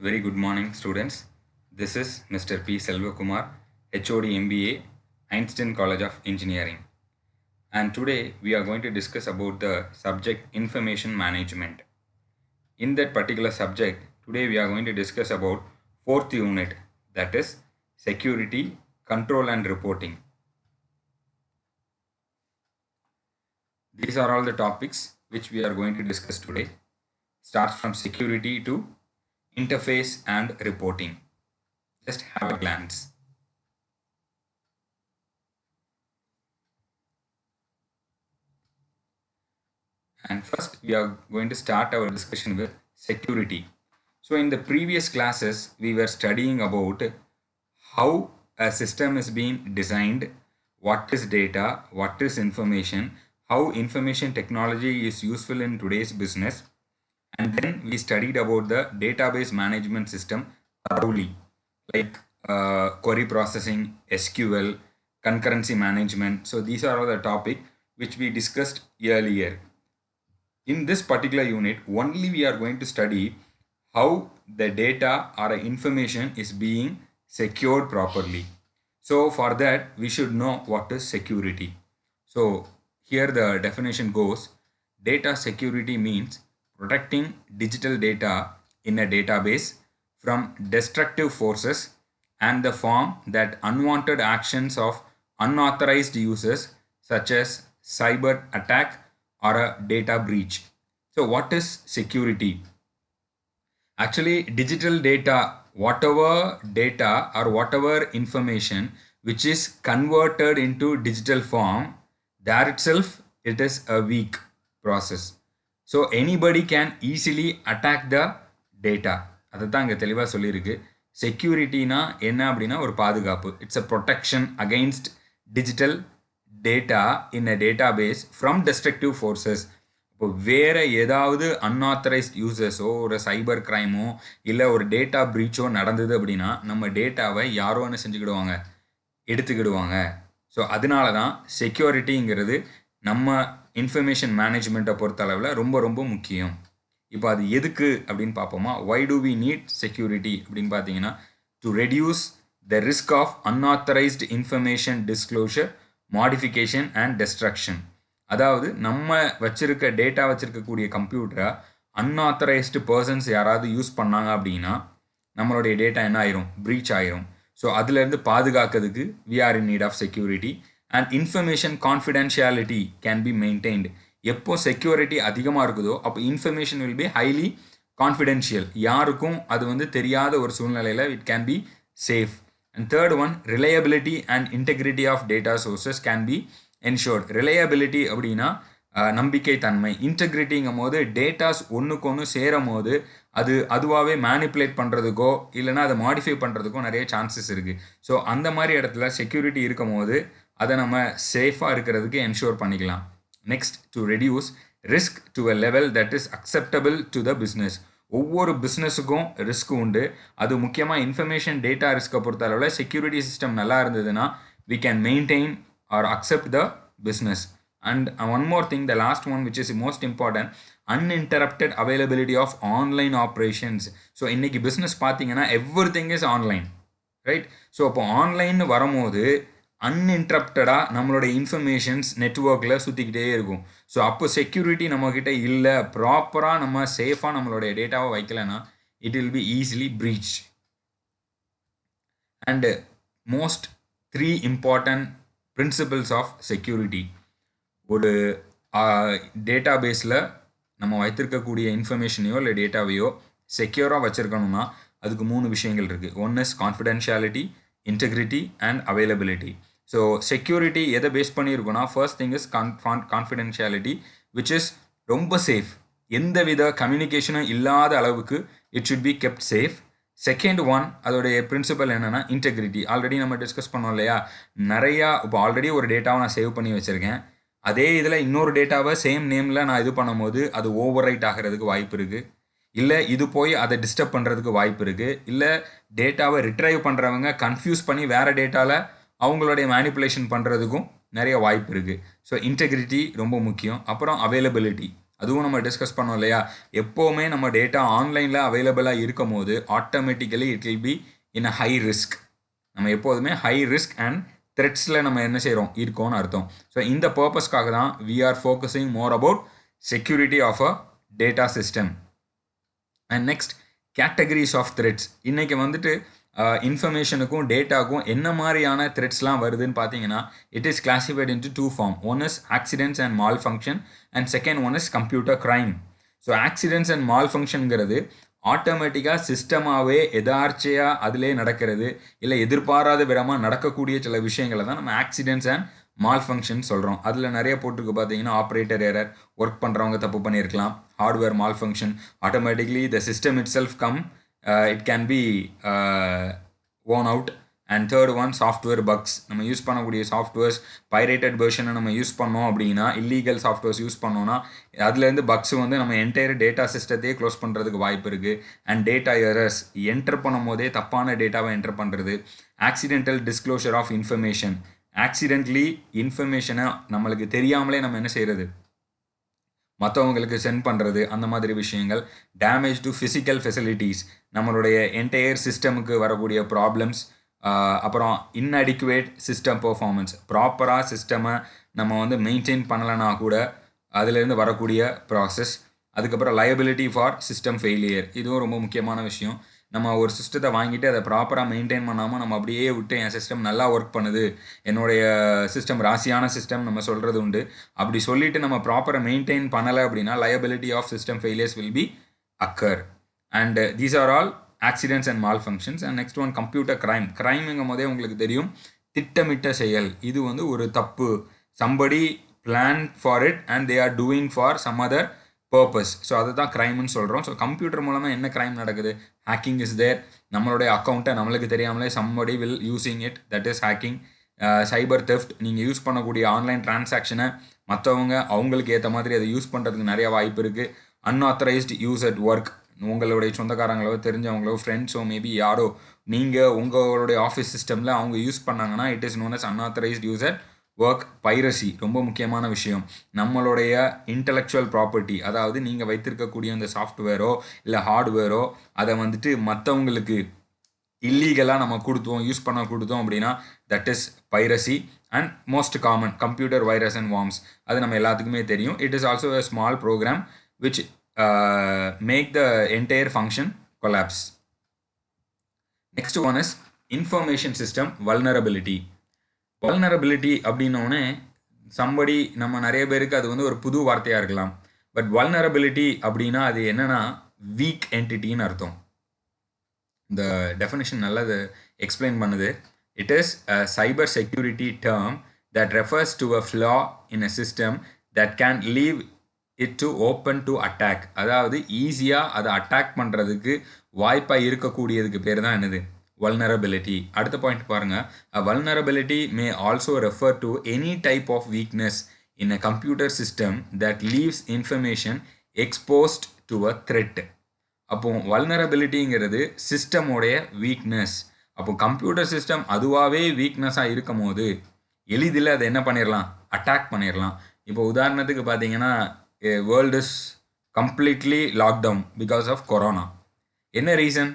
Very good morning, students. This is Mr. P. Selvakumar, HOD MBA, Einstein College of Engineering. And today we are going to discuss about the subject information management. In that particular subject, today we are going to discuss about fourth unit, that is security, control and reporting. These are all the topics which we are going to discuss today. Starts from security to interface and reporting. Just have a glance. And first we are going to start our discussion with security. So in the previous classes we were studying about how a system is being designed, what is data, what is information, how information technology is useful in today's business, and then we studied about the database management system thoroughly, like query processing, SQL, concurrency management. So these are all the topic which we discussed earlier. In this particular unit, only we are going to study how the data or information is being secured properly. So for that, we should know what is security. So here the definition goes, data security means protecting digital data in a database from destructive forces and the form that unwanted actions of unauthorized users such as cyber attack or a data breach. So what is security? Actually, digital data, whatever data or whatever information which is converted into digital form, there itself it is a weak process. So anybody can easily attack the data. அதுதான் இங்கே தெளிவாக சொல்லியிருக்கு. செக்யூரிட்டினா என்ன அப்படின்னா ஒரு பாதுகாப்பு. It's a protection against digital data in a database from destructive forces. இப்போ வேறு ஏதாவது அன்ஆத்தரைஸ்ட் யூசர்ஸோ ஒரு சைபர் கிரைமோ இல்லை ஒரு டேட்டா ப்ரீச்சோ நடந்தது அப்படின்னா நம்ம டேட்டாவை யாரோ என்ன செஞ்சுக்கிடுவாங்க, எடுத்துக்கிடுவாங்க. ஸோ அதனால தான் செக்யூரிட்டிங்கிறது நம்ம இன்ஃபர்மேஷன் மேனேஜ்மெண்ட்டை பொறுத்தளவில் ரொம்ப ரொம்ப முக்கியம். இப்போ அது எதுக்கு அப்படின்னு பார்ப்போமா? Why do we need security அப்படின்னு பார்த்தீங்கன்னா, to reduce the risk of unauthorised information disclosure, modification and destruction. அதாவது நம்ம வச்சிருக்க டேட்டா வச்சிருக்கக்கூடிய கம்ப்யூட்டரை அன்ஆத்தரைஸ்டு பர்சன்ஸ் யாராவது யூஸ் பண்ணாங்க அப்படின்னா நம்மளுடைய டேட்டா என்ன ஆயிரும், ப்ரீச் ஆயிரும். ஸோ அதுலேருந்து பாதுகாக்கிறதுக்கு we are in need of security. And information confidentiality can be maintained. எப்போ செக்யூரிட்டி அதிகமாக இருக்குதோ அப்போ information will be highly confidential. யாருக்கும் அது வந்து தெரியாத ஒரு சூழ்நிலையில் it can be safe. And third one, reliability and integrity of data sources can be ensured. Reliability அப்படின்னா நம்பிக்கை தன்மை. இன்டெகிரிட்டிங்கும் போது டேட்டாஸ் ஒன்றுக்கு ஒன்று சேரும் போது அது அதுவாகவே மேனிப்புலேட் பண்ணுறதுக்கோ இல்லைனா அதை மாடிஃபை பண்ணுறதுக்கோ நிறைய சான்சஸ் இருக்குது. ஸோ அந்த மாதிரி இடத்துல செக்யூரிட்டி இருக்கும் போது அதை நம்ம சேஃபாக இருக்கிறதுக்கு என்ஷோர் பண்ணிக்கலாம். Next, to reduce risk to a level that is acceptable to the business. ஒவ்வொரு பிஸ்னஸுக்கும் ரிஸ்க் உண்டு. அது முக்கியமாக இன்ஃபர்மேஷன் டேட்டா ரிஸ்க்கை பொறுத்த அளவில் செக்யூரிட்டி சிஸ்டம் நல்லா இருந்ததுன்னா we can maintain or accept the business. And one more thing, the last one which is most important, uninterrupted availability of online operations. So இன்னைக்கு business பார்த்தீங்கன்னா everything is online, right? So அப்போ online வரும்போது அன்இன்டரப்டடாக நம்மளோட informations நெட்ஒர்க்கில் சுற்றிக்கிட்டே இருக்கும். So அப்போ security நம்மக்கிட்ட இல்லை, ப்ராப்பராக நம்ம சேஃபாக நம்மளுடைய டேட்டாவை வைக்கலைன்னா it will be easily breach. And most 3 important principles of security. ஒரு டேட்டா பேஸில் நம்ம வைத்திருக்கக்கூடிய இன்ஃபர்மேஷனையோ இல்லை டேட்டாவையோ செக்யூராக வச்சுருக்கணும்னா அதுக்கு 3 விஷயங்கள் இருக்குது. One is confidentiality, integrity and availability. So security எதை பேஸ் பண்ணியிருக்கோன்னா, first thing is confidentiality which is ரொம்ப சேஃப். எந்த வித கம்யூனிகேஷனும் இல்லாத அளவுக்கு it should be kept safe. Second one, அதோடைய பிரின்சிபல் என்னென்னா இன்டெகிரிட்டி. ஆல்ரெடி நம்ம டிஸ்கஸ் பண்ணோம் இல்லையா, நிறையா இப்போ ஆல்ரெடி ஒரு டேட்டாவை நான் சேவ் பண்ணி வச்சுருக்கேன். அதே இதில் இன்னொரு டேட்டாவை சேம் நேமில் நான் இது பண்ணும்போது அது ஓவர் ரைட் ஆகிறதுக்கு வாய்ப்பு இருக்குது, இல்லை இது போய் அதை டிஸ்டர்ப் பண்ணுறதுக்கு வாய்ப்பு இருக்குது, இல்லை டேட்டாவை ரிட்ரைவ் பண்ணுறவங்க கன்ஃபியூஸ் பண்ணி வேறு டேட்டாவில் அவங்களுடைய மேனிப்புலேஷன் பண்ணுறதுக்கும் நிறைய வாய்ப்பு இருக்குது. ஸோ இன்டெகிரிட்டி ரொம்ப முக்கியம். அப்புறம் அவைலபிலிட்டி, அதுவும் நம்ம டிஸ்கஸ் பண்ணோம் இல்லையா, எப்போவுமே நம்ம டேட்டா ஆன்லைனில் அவைலபிளாக இருக்கும் போது automatically it will be in a high risk. நம்ம எப்போதுமே ஹை ரிஸ்க் அண்ட் த்ரெட்ஸில் நம்ம என்ன செய்கிறோம் இருக்கோம்னு அர்த்தம். ஸோ இந்த பர்பஸ்க்காக தான் we are focusing more about security of a data system. And next categories of threats. இன்றைக்கி வந்துட்டு இன்ஃபர்மேஷனுக்கும் டேட்டாக்கும் என்ன மாதிரியான த்ரெட்ஸ்லாம் வருதுன்னு பார்த்தீங்கன்னா, it is classified into 2 form. One is accidents and malfunction and second one is computer crime. So accidents and மால் ஃபங்க்ஷனுங்கிறது ஆட்டோமேட்டிக்காக சிஸ்டமாகவே எதார்ச்சியாக அதிலே நடக்கிறது, இல்லை எதிர்பாராத விதமாக நடக்கக்கூடிய சில விஷயங்களை தான் நம்ம ஆக்சிடென்ட்ஸ் அண்ட் மால் ஃபங்க்ஷன் சொல்கிறோம். அதில் நிறைய போட்டிருக்கு பார்த்தீங்கன்னா, ஆப்ரேட்டர் எரர், ஒர்க் பண்ணுறவங்க தப்பு பண்ணியிருக்கலாம், hardware malfunction, automatically the system itself it can be worn out. And third one software bugs. நம்ம யூஸ் பண்ணக்கூடிய சாஃப்ட்வேர்ஸ் பைரேட்டட் வெர்ஷனை நம்ம யூஸ் பண்ணோம் அப்படின்னா, இல்லீகல் சாஃப்ட்வேர்ஸ் யூஸ் பண்ணோன்னா அதுலேருந்து பக்ஸ் வந்து நம்ம என்டையர் டேட்டா சிஸ்டத்தையே க்ளோஸ் பண்ணுறதுக்கு வாய்ப்பு இருக்குது. அண்ட் டேட்டா எரர்ஸ், என்டர் பண்ணும் போதே தப்பான டேட்டாவை என்டர் பண்ணுறது. Accidental disclosure of information, accidentally இன்ஃபர்மேஷனை நம்மளுக்கு தெரியாமலே நம்ம என்ன செய்கிறது, மற்றவங்களுக்கு சென்ட் பண்ணுறது, அந்த மாதிரி விஷயங்கள். டேமேஜ் டு ஃபிசிக்கல் ஃபெசிலிட்டிஸ், நம்மளுடைய என்டையர் சிஸ்டமுக்கு வரக்கூடிய ப்ராப்ளம்ஸ். அப்புறம் இன்அடிக்குவேட் சிஸ்டம் பெர்ஃபார்மன்ஸ், ப்ராப்பராக சிஸ்டமை நம்ம வந்து மெயின்டைன் பண்ணலைன்னா கூட அதுலேருந்து வரக்கூடிய ப்ராசஸ். அதுக்கப்புறம் லயபிலிட்டி ஃபார் சிஸ்டம் ஃபெயிலியர், இதுவும் ரொம்ப முக்கியமான விஷயம். நம்ம ஒரு சிஸ்டத்தை வாங்கிட்டு அதை ப்ராப்பராக மெயின்டைன் பண்ணாமல் நம்ம அப்படியே விட்டு என் சிஸ்டம் நல்லா ஒர்க் பண்ணுது, என்னுடைய சிஸ்டம் ராசியான சிஸ்டம் நம்ம சொல்கிறது உண்டு. அப்படி சொல்லிவிட்டு நம்ம ப்ராப்பராக மெயின்டைன் பண்ணலை அப்படின்னா liability of system failures will be occur. And these are all accidents and மால் ஃபங்க்ஷன்ஸ். And next one computer crime. கிரைம்ங்கும் போதே உங்களுக்கு தெரியும், திட்டமிட்ட செயல். இது வந்து ஒரு தப்பு, somebody plan for it and they are doing for some other purpose. So அதை தான் க்ரைம்னு சொல்கிறோம். ஸோ கம்ப்யூட்டர் மூலமாக என்ன க்ரைம் நடக்குது, ஹேக்கிங் இஸ் தேர். நம்மளுடைய அக்கௌண்ட்டை நம்மளுக்கு தெரியாமலே somebody will using it, that is hacking. Cyber theft, நீங்கள் யூஸ் பண்ணக்கூடிய ஆன்லைன் டிரான்சாக்ஷனை மற்றவங்க அவங்களுக்கு ஏற்ற மாதிரி அதை யூஸ் பண்ணுறதுக்கு நிறைய வாய்ப்பு இருக்குது. அன்ஆத்தரைஸ்டு யூஸ் அட் ஒர்க், உங்களுடைய சொந்தக்காரங்களோ தெரிஞ்சவங்களோ ஃப்ரெண்ட்ஸோ மேபி யாரோ நீங்கள் உங்களுடைய ஆஃபீஸ் சிஸ்டமில் அவங்க யூஸ் பண்ணாங்கன்னா it is known as unauthorised use at work. Piracy ரொம்ப முக்கியமான விஷயம். நம்மளுடைய இன்டலெக்சுவல் ப்ராப்பர்ட்டி, அதாவது நீங்கள் வைத்திருக்கக்கூடிய அந்த சாஃப்ட்வேரோ இல்லை ஹார்ட்வேரோ அதை வந்துட்டு மற்றவங்களுக்கு இல்லீகலாக நம்ம கொடுத்தோம், யூஸ் பண்ண கொடுத்தோம் அப்படின்னா that is piracy. And most common computer virus and worms, அது நம்ம எல்லாத்துக்குமே தெரியும். It is also a small program which make the entire function collapse. Next one is information system vulnerability. Vulnerability அப்படின்னோடனே சம்படி நம்ம நிறைய பேருக்கு அது வந்து ஒரு புது வார்த்தையாக இருக்கலாம். பட் vulnerability அப்படின்னா அது என்னன்னா வீக் என்டிட்டின்னு அர்த்தம். இந்த டெஃபினேஷன் நல்லா எக்ஸ்பிளைன் பண்ணுது. It is a cyber security term that refers to a flaw in a system that can leave it to open to attack. அதாவது ஈஸியாக அதை அட்டாக் பண்ணுறதுக்கு வாய்ப்பாக இருக்கக்கூடியதுக்கு பேர் தான் என்னது, vulnerability. அடுத்த பாயிண்ட் பாருங்கள். A vulnerability may also refer to any type of weakness in a computer system that leaves information exposed to a threat. அப்போ வல்னரபிலிட்டிங்கிறது சிஸ்டமோடைய வீக்னஸ். அப்போ கம்ப்யூட்டர் சிஸ்டம் அதுவாகவே வீக்னஸாக இருக்கும் போது எளிதில் அதை என்ன பண்ணிடலாம், அட்டாக் பண்ணிடலாம். இப்போ உதாரணத்துக்கு பார்த்தீங்கன்னா world is completely lockdown because of corona. என்ன ரீசன்,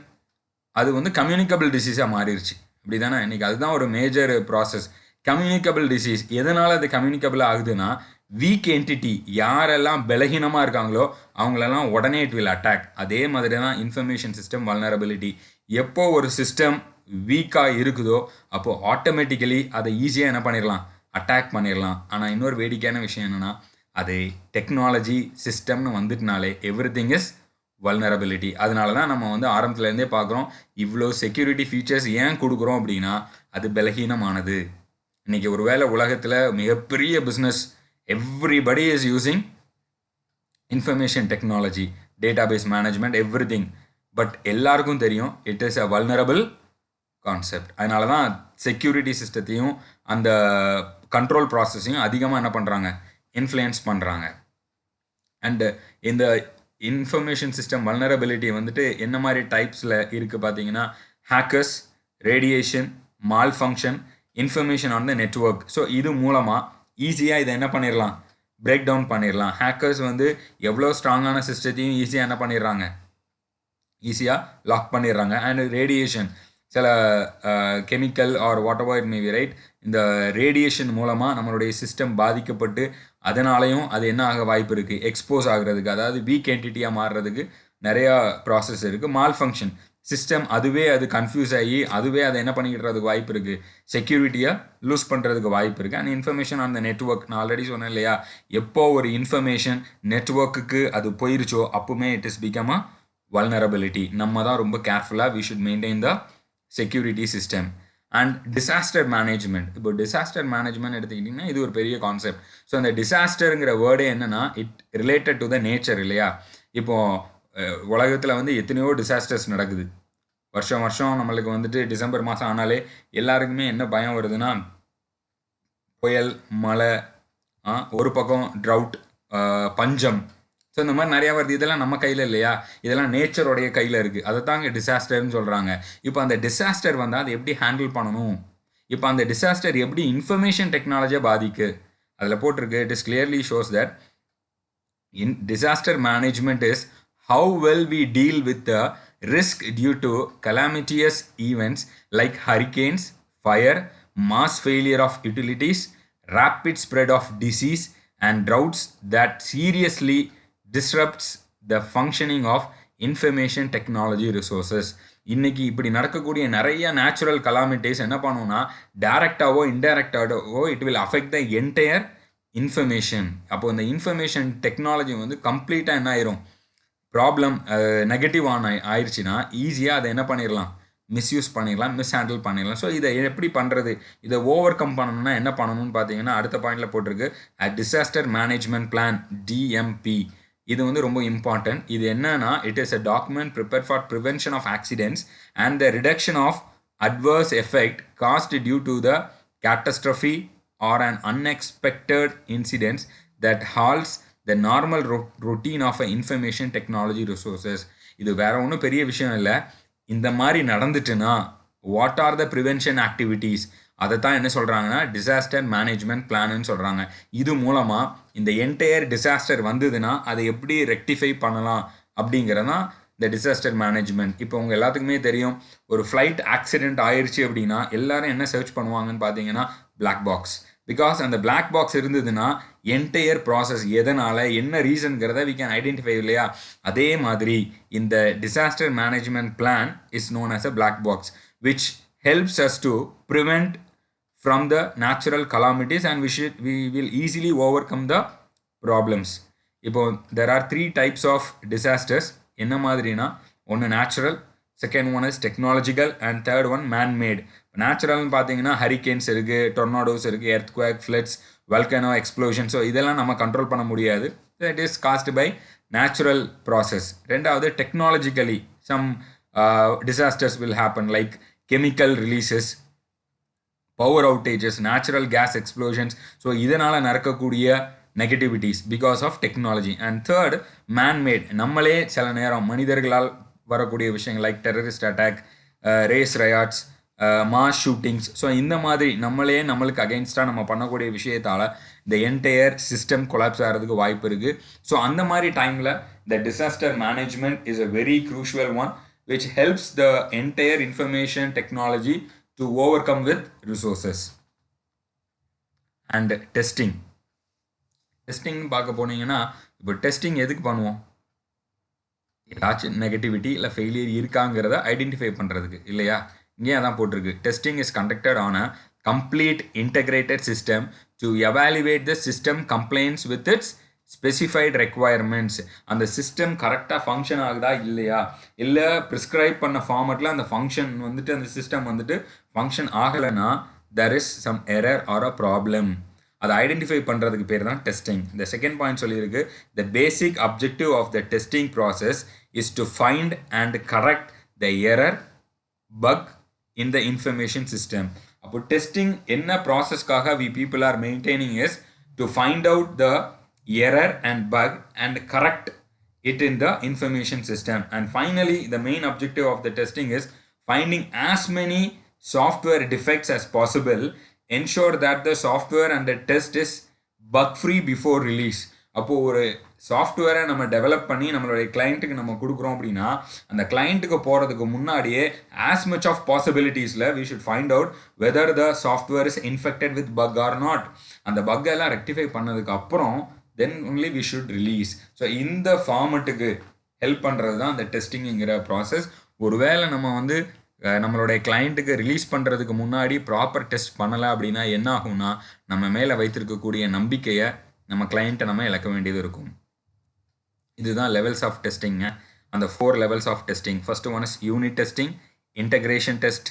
அது வந்து கம்யூனிகபிள் டிசீஸாக மாறிடுச்சு, அப்படி தானே. இன்றைக்கி அதுதான் ஒரு மேஜர் ப்ராசஸ். கம்யூனிகபிள் டிசீஸ் எதனால் அது கம்யூனிகபிள் ஆகுதுன்னா, வீக் என்டிட்டி யாரெல்லாம் பலகீனமாக இருக்காங்களோ அவங்களெல்லாம் உடனே இட் வில் அட்டாக். அதே மாதிரி தான் இன்ஃபர்மேஷன் சிஸ்டம் வல்னரபிலிட்டி. எப்போ ஒரு சிஸ்டம் வீக்காக இருக்குதோ அப்போது ஆட்டோமேட்டிக்கலி அதை ஈஸியாக என்ன பண்ணிடலாம், அட்டாக் பண்ணிடலாம். ஆனால் இன்னொரு வேடிக்கையான விஷயம் என்னென்னா, அது டெக்னாலஜி சிஸ்டம்னு வந்துட்டுனாலே எவ்ரி திங் இஸ் வல்னரபிலிட்டி. அதனால தான் நம்ம வந்து ஆரம்பத்துலேருந்தே பார்க்குறோம், இவ்வளோ செக்யூரிட்டி ஃபீச்சர்ஸ் ஏன் கொடுக்குறோம் அப்படின்னா அது பலகீனமானது. இன்றைக்கி ஒரு வேளை உலகத்தில் மிகப்பெரிய business, everybody is using information technology, database management, everything. But எல்லாருக்கும் தெரியும் it is a vulnerable concept. அதனால தான் செக்யூரிட்டி சிஸ்டத்தையும் அந்த கண்ட்ரோல் ப்ராசஸையும் அதிகமாக என்ன பண்ணுறாங்க, இன்ஃப்ளூயன்ஸ் பண்ணுறாங்க. அண்டு இந்த இன்ஃபர்மேஷன் சிஸ்டம் வல்னரபிலிட்டி வந்துட்டு என்ன மாதிரி டைப்ஸில் இருக்குது பார்த்தீங்கன்னா, hackers, radiation, mall function, information on the network. So இது மூலமாக ஈஸியாக இதை என்ன பண்ணிடலாம், பிரேக் டவுன் பண்ணிடலாம். ஹேக்கர்ஸ் வந்து எவ்வளோ ஸ்ட்ராங்கான சிஸ்டத்தையும் ஈஸியாக என்ன பண்ணிடுறாங்க, ஈஸியாக லாக் பண்ணிடுறாங்க. அண்ட் ரேடியேஷன், சில chemical R what ever it may be right, இந்த ரேடியேஷன் மூலமாக நம்மளுடைய சிஸ்டம் பாதிக்கப்பட்டு அதனாலையும் அது என்ன ஆக வாய்ப்பு இருக்குது, எக்ஸ்போஸ் ஆகிறதுக்கு, அதாவது வீக் என்டிட்டியாக மாறுறதுக்கு நிறையா ப்ராசஸ் இருக்குது. மால் ஃபங்க்ஷன் சிஸ்டம் அதுவே அது கன்ஃபியூஸ் ஆகி அதுவே அதை என்ன பண்ணிக்கிறதுக்கு வாய்ப்பு இருக்குது, செக்யூரிட்டியை லூஸ் பண்ணுறதுக்கு வாய்ப்பு இருக்குது. And information on the network, நான் ஆல்ரெடி சொன்னேன் இல்லையா, எப்போ ஒரு இன்ஃபர்மேஷன் நெட்ஒர்க்குக்கு அது போயிருச்சோ அப்போவுமே it is become a vulnerability. நம்ம தான் ரொம்ப கேர்ஃபுல்லாக we should maintain the security system. And disaster management. இப்போ டிசாஸ்டர் மேனேஜ்மெண்ட் எடுத்துக்கிட்டிங்கன்னா இது ஒரு பெரிய கான்செப்ட். ஸோ அந்த டிசாஸ்டருங்கிற வேர்டே என்னென்னா it related to the nature இல்லையா. இப்போது உலகத்தில் வந்து எத்தனையோ டிசாஸ்டர்ஸ் நடக்குது. வருஷம் வருஷம் நம்மளுக்கு வந்துட்டு டிசம்பர் மாதம் ஆனாலே எல்லாருக்குமே என்ன பயம் வருதுன்னா, புயல், மழை, ஒரு பக்கம் ட்ரவுட், பஞ்சம், ஸோ இந்த மாதிரி நிறையா வருது. இதெல்லாம் நம்ம கையில் இல்லையா, இதெல்லாம் நேச்சரோடைய கையில் இருக்குது. அதை தாங்க டிசாஸ்டர்னு சொல்கிறாங்க. இப்போ அந்த டிசாஸ்டர் வந்தால் அதை எப்படி ஹேண்டில் பண்ணணும், இப்போ அந்த டிசாஸ்டர் எப்படி இன்ஃபர்மேஷன் டெக்னாலஜியை பாதிக்கு, அதில் போட்டிருக்கு. It is clearly shows that in disaster management is how well we deal with the risk due to calamitous events like hurricanes, fire, mass failure of utilities, rapid spread of disease and droughts that seriously disrupts the functioning of information technology resources. இன்னைக்கு இப்படி நடக்கக்கூடிய நிறைய natural calamities என்ன பண்ணுவோம்னா, டைரக்டாவோ இன்டைரக்டாவோ it will affect the entire information. அப்போ இந்த இன்ஃபர்மேஷன் டெக்னாலஜி வந்து கம்ப்ளீட்டாக என்ன ஆயிரும், ப்ராப்ளம் நெகட்டிவ் ஆயிடுச்சுன்னா ஈஸியாக அதை என்ன பண்ணிடலாம், மிஸ்யூஸ் பண்ணிடலாம், மிஸ்ஹேண்டில் பண்ணிடலாம். ஸோ இதை எப்படி பண்ணுறது, இதை ஓவர் கம் பண்ணணும்னா என்ன பண்ணணும்னு பார்த்தீங்கன்னா அடுத்த பாயிண்டில் போட்டிருக்கு டிசாஸ்டர் மேனேஜ்மெண்ட் பிளான், டிஎம்பி. இது வந்து ரொம்ப இம்பார்ட்டன்ட். இது என்னன்னா, it is a document prepare for prevention of accidents and the reduction of adverse effect caused due to the catastrophe or an unexpected incidents that halts the normal routine of a information technology resources. இது வேற ஒன்றும் பெரிய விஷயம் இல்லை. இந்த மாதிரி நடந்துட்டுன்னா what are the prevention activities, அதை தான் என்ன சொல்கிறாங்கன்னா டிசாஸ்டர் மேனேஜ்மெண்ட் பிளான்னு சொல்கிறாங்க. இது மூலமாக இந்த என்டையர் டிசாஸ்டர் வந்ததுன்னா அதை எப்படி ரெக்டிஃபை பண்ணலாம் அப்படிங்கிறதான் இந்த டிசாஸ்டர் மேனேஜ்மெண்ட். இப்போ உங்கள் எல்லாத்துக்குமே தெரியும், ஒரு ஃப்ளைட் ஆக்சிடென்ட் ஆயிடுச்சு அப்படின்னா எல்லாரும் என்ன சர்ச் பண்ணுவாங்கன்னு பார்த்தீங்கன்னா பிளாக் பாக்ஸ். பிகாஸ் அந்த பிளாக் பாக்ஸ் இருந்ததுன்னா என்டையர் ப்ராசஸ் எதனால் என்ன ரீசன்கிறத வி கேன் ஐடென்டிஃபை இல்லையா. அதே மாதிரி இந்த disaster management plan is known as a black box which helps us to prevent from the natural calamities and we will easily overcome the problems. இப்போ there are 3 types of disasters. என்ன மாதிரினா, ஒன்று natural, second one is technological and third one manmade. நேச்சுரல்னு பார்த்தீங்கன்னா hurricanes இருக்குது, tornadoes இருக்குது, earthquake, floods, volcano explosion. So இதெல்லாம் நம்ம கண்ட்ரோல் பண்ண முடியாது. It is caused by natural process. ரெண்டாவது technologically some disasters will happen like chemical releases, power outages, natural gas explosions. So இதனால் நடக்கக்கூடிய negativities because of technology. And third manmade, நம்மளே சில நேரம் மனிதர்களால் வரக்கூடிய விஷயங்கள் like terrorist attack, race riots, mass shootings. So இந்த மாதிரி நம்மளே நம்மளுக்கு அகெயின்ஸ்டாக நம்ம பண்ணக்கூடிய விஷயத்தால் இந்த என்டையர் சிஸ்டம் கொலாப்ஸ் ஆகிறதுக்கு வாய்ப்பு இருக்குது. ஸோ அந்த மாதிரி டைமில் த disaster management is a very crucial one which helps the entire information technology to overcome with resources. And testing பார்க்க போனீங்கன்னா, இப்போ டெஸ்டிங் எதுக்கு பண்ணுவோம், ஏதாச்சும் நெகட்டிவிட்டி இல்லை ஃபெயிலியர் இருக்காங்கிறத ஐடென்டிஃபை பண்ணுறதுக்கு இல்லையா. இங்கே அதான் போட்டிருக்கு, testing is conducted on a complete integrated system to evaluate the system complaints with it's specified requirements. அந்த சிஸ்டம் கரெக்டாக ஃபங்க்ஷன் ஆகுதா இல்லையா, இல்லை ப்ரிஸ்கிரைப் பண்ண ஃபார்மேட்டில் அந்த ஃபங்க்ஷன் வந்துட்டு அந்த சிஸ்டம் வந்துட்டு ஃபங்க்ஷன் ஆகலைன்னா there is some error or a problem. அதை ஐடென்டிஃபை பண்ணுறதுக்கு பேர் தான் டெஸ்டிங். இந்த செகண்ட் பாயிண்ட் சொல்லியிருக்கு, the basic objective of the testing process is to find and correct the error bug in the information system. அப்போ testing என்ன ப்ராசஸ்க்காக we people are maintaining is to find out the error and bug and correct it in the information system. And finally the main objective of the testing is finding as many software defects as possible, ensure that the software and the test is bug free before release. அப்போ ஒரு சாஃப்ட்வேரை நம்ம develop பண்ணி நம்மளுடைய கிளைண்ட்டுக்கு நம்ம கொடுக்குறோம் அப்படின்னா அந்த கிளைண்ட்டுக்கு போகிறதுக்கு முன்னாடியே as much of possibilitiesல we should find out whether the software is infected with bug or not. அந்த பக் எல்லாம் ரெக்டிஃபை பண்ணதுக்கு அப்புறம் then only we should release. So இந்த ஃபார்மெட்டுக்கு ஹெல்ப் பண்ணுறது தான் அந்த டெஸ்டிங்கிற ப்ராசஸ். ஒருவேளை நம்ம வந்து நம்மளுடைய கிளைண்ட்டுக்கு ரிலீஸ் பண்ணுறதுக்கு முன்னாடி ப்ராப்பர் டெஸ்ட் பண்ணலை அப்படின்னா என்ன ஆகும்னா நம்ம மேலே வைத்திருக்கக்கூடிய நம்பிக்கையை நம்ம கிளைண்ட்டை நம்ம இழக்க வேண்டியது இருக்கும். இதுதான் லெவல்ஸ் ஆஃப் டெஸ்டிங்க. அந்த 4 levels of testing. First one is unit testing, integration test,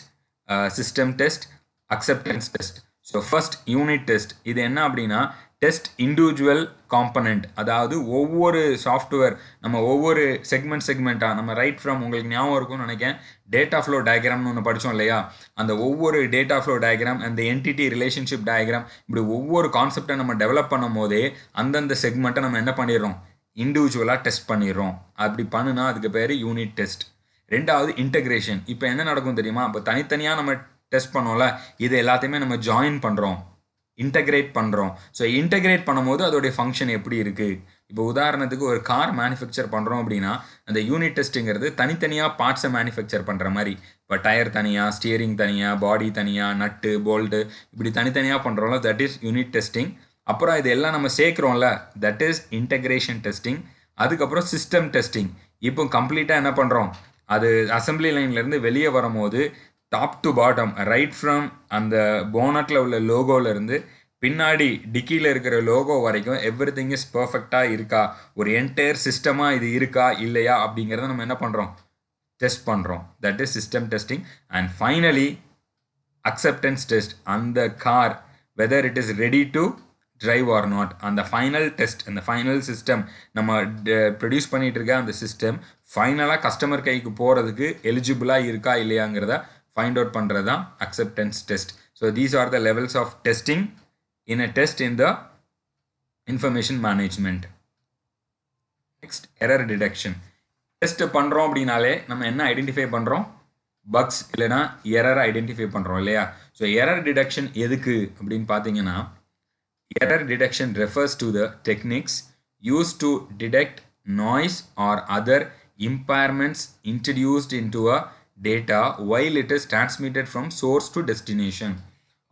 system test, acceptance test. So first unit test. இது என்ன அப்படின்னா டெஸ்ட் இண்டிவிஜுவல் காம்பனண்ட், அதாவது ஒவ்வொரு சாஃப்ட்வேர் நம்ம ஒவ்வொரு செக்மெண்ட்டாக நம்ம ரைட் ஃப்ரம் உங்களுக்கு ஞாபகம் இருக்கும்னு நினைக்கிறேன் டேட்டா ஃப்ளோ டயக்ராம்னு ஒன்று படித்தோம் இல்லையா, அந்த ஒவ்வொரு டேட்டா ஃப்ளோ டயக்ராம் அந்த என்டிட்டி ரிலேஷன்ஷிப் டயக்ராம் இப்படி ஒவ்வொரு கான்செப்டை நம்ம டெவலப் பண்ணும் போதே அந்தந்த செக்மெண்ட்டை நம்ம என்ன பண்ணிடுறோம் இண்டிவிஜுவலாக டெஸ்ட் பண்ணிடுறோம். அப்படி பண்ணுனா அதுக்கு பேர் யூனிட் டெஸ்ட். ரெண்டாவது இன்டகிரேஷன். இப்போ என்ன நடக்கும் தெரியுமா, இப்போ தனித்தனியாக நம்ம டெஸ்ட் பண்ணோம்ல, இது எல்லாத்தையுமே நம்ம ஜாயின் பண்ணுறோம், இன்டகிரேட் பண்ணுறோம். ஸோ இன்டகிரேட் பண்ணும்போது அதோடைய ஃபங்க்ஷன் எப்படி இருக்குது. இப்போ உதாரணத்துக்கு ஒரு கார் மேனுஃபேக்சர் பண்ணுறோம் அப்படின்னா அந்த யூனிட் டெஸ்ட்டுங்கிறது தனித்தனியாக பார்ட்ஸை மேனுஃபேக்சர் பண்ணுற மாதிரி. இப்போ டயர் தனியாக, ஸ்டியரிங் தனியாக, பாடி தனியாக, நட்டு போல்ட்டு இப்படி தனித்தனியாக பண்ணுறோம்ல, தட் இஸ் யூனிட் டெஸ்டிங். அப்புறம் இது எல்லாம் நம்ம சேர்க்குறோம்ல, தட் இஸ் இன்டகிரேஷன் டெஸ்டிங். அதுக்கப்புறம் சிஸ்டம் டெஸ்டிங். இப்போ கம்ப்ளீட்டாக என்ன பண்ணுறோம், அது அசம்பிளி லைன்லேருந்து வெளியே வரும்போது top to bottom right from அந்த போனட்டில் உள்ள லோகோவிலேருந்து பின்னாடி டிக்கியில் இருக்கிற லோகோ வரைக்கும் எவ்ரி திங் இஸ் பர்ஃபெக்டாக இருக்கா, ஒரு என்டையர் சிஸ்டமாக இது இருக்கா இல்லையா அப்படிங்கிறத நம்ம என்ன பண்ணுறோம் டெஸ்ட் பண்ணுறோம். That is system testing. And finally acceptance test. அந்த car whether it is ready to drive or not, அந்த ஃபைனல் டெஸ்ட், அந்த ஃபைனல் சிஸ்டம் நம்ம ப்ரொடியூஸ் பண்ணிகிட்டு இருக்க அந்த சிஸ்டம் ஃபைனலாக கஸ்டமர் கைக்கு போகிறதுக்கு எலிஜிபிளாக இருக்கா இல்லையாங்கிறத ஃபைண்ட் அவுட் பண்ணுறது தான் acceptance test. So these are the levels of testing in a test in the information management. Next error detection. Test பண்ணுறோம் அப்படின்னாலே நம்ம என்ன ஐடென்டிஃபை பண்ணுறோம், பக்ஸ் இல்லைனா எரரை ஐடென்டிஃபை பண்ணுறோம் இல்லையா. ஸோ எரர் டிடெக்ஷன் எதுக்கு அப்படின்னு பார்த்தீங்கன்னா error detection refers to the techniques used to detect noise or other impairments introduced into a data while it is transmitted from source to destination.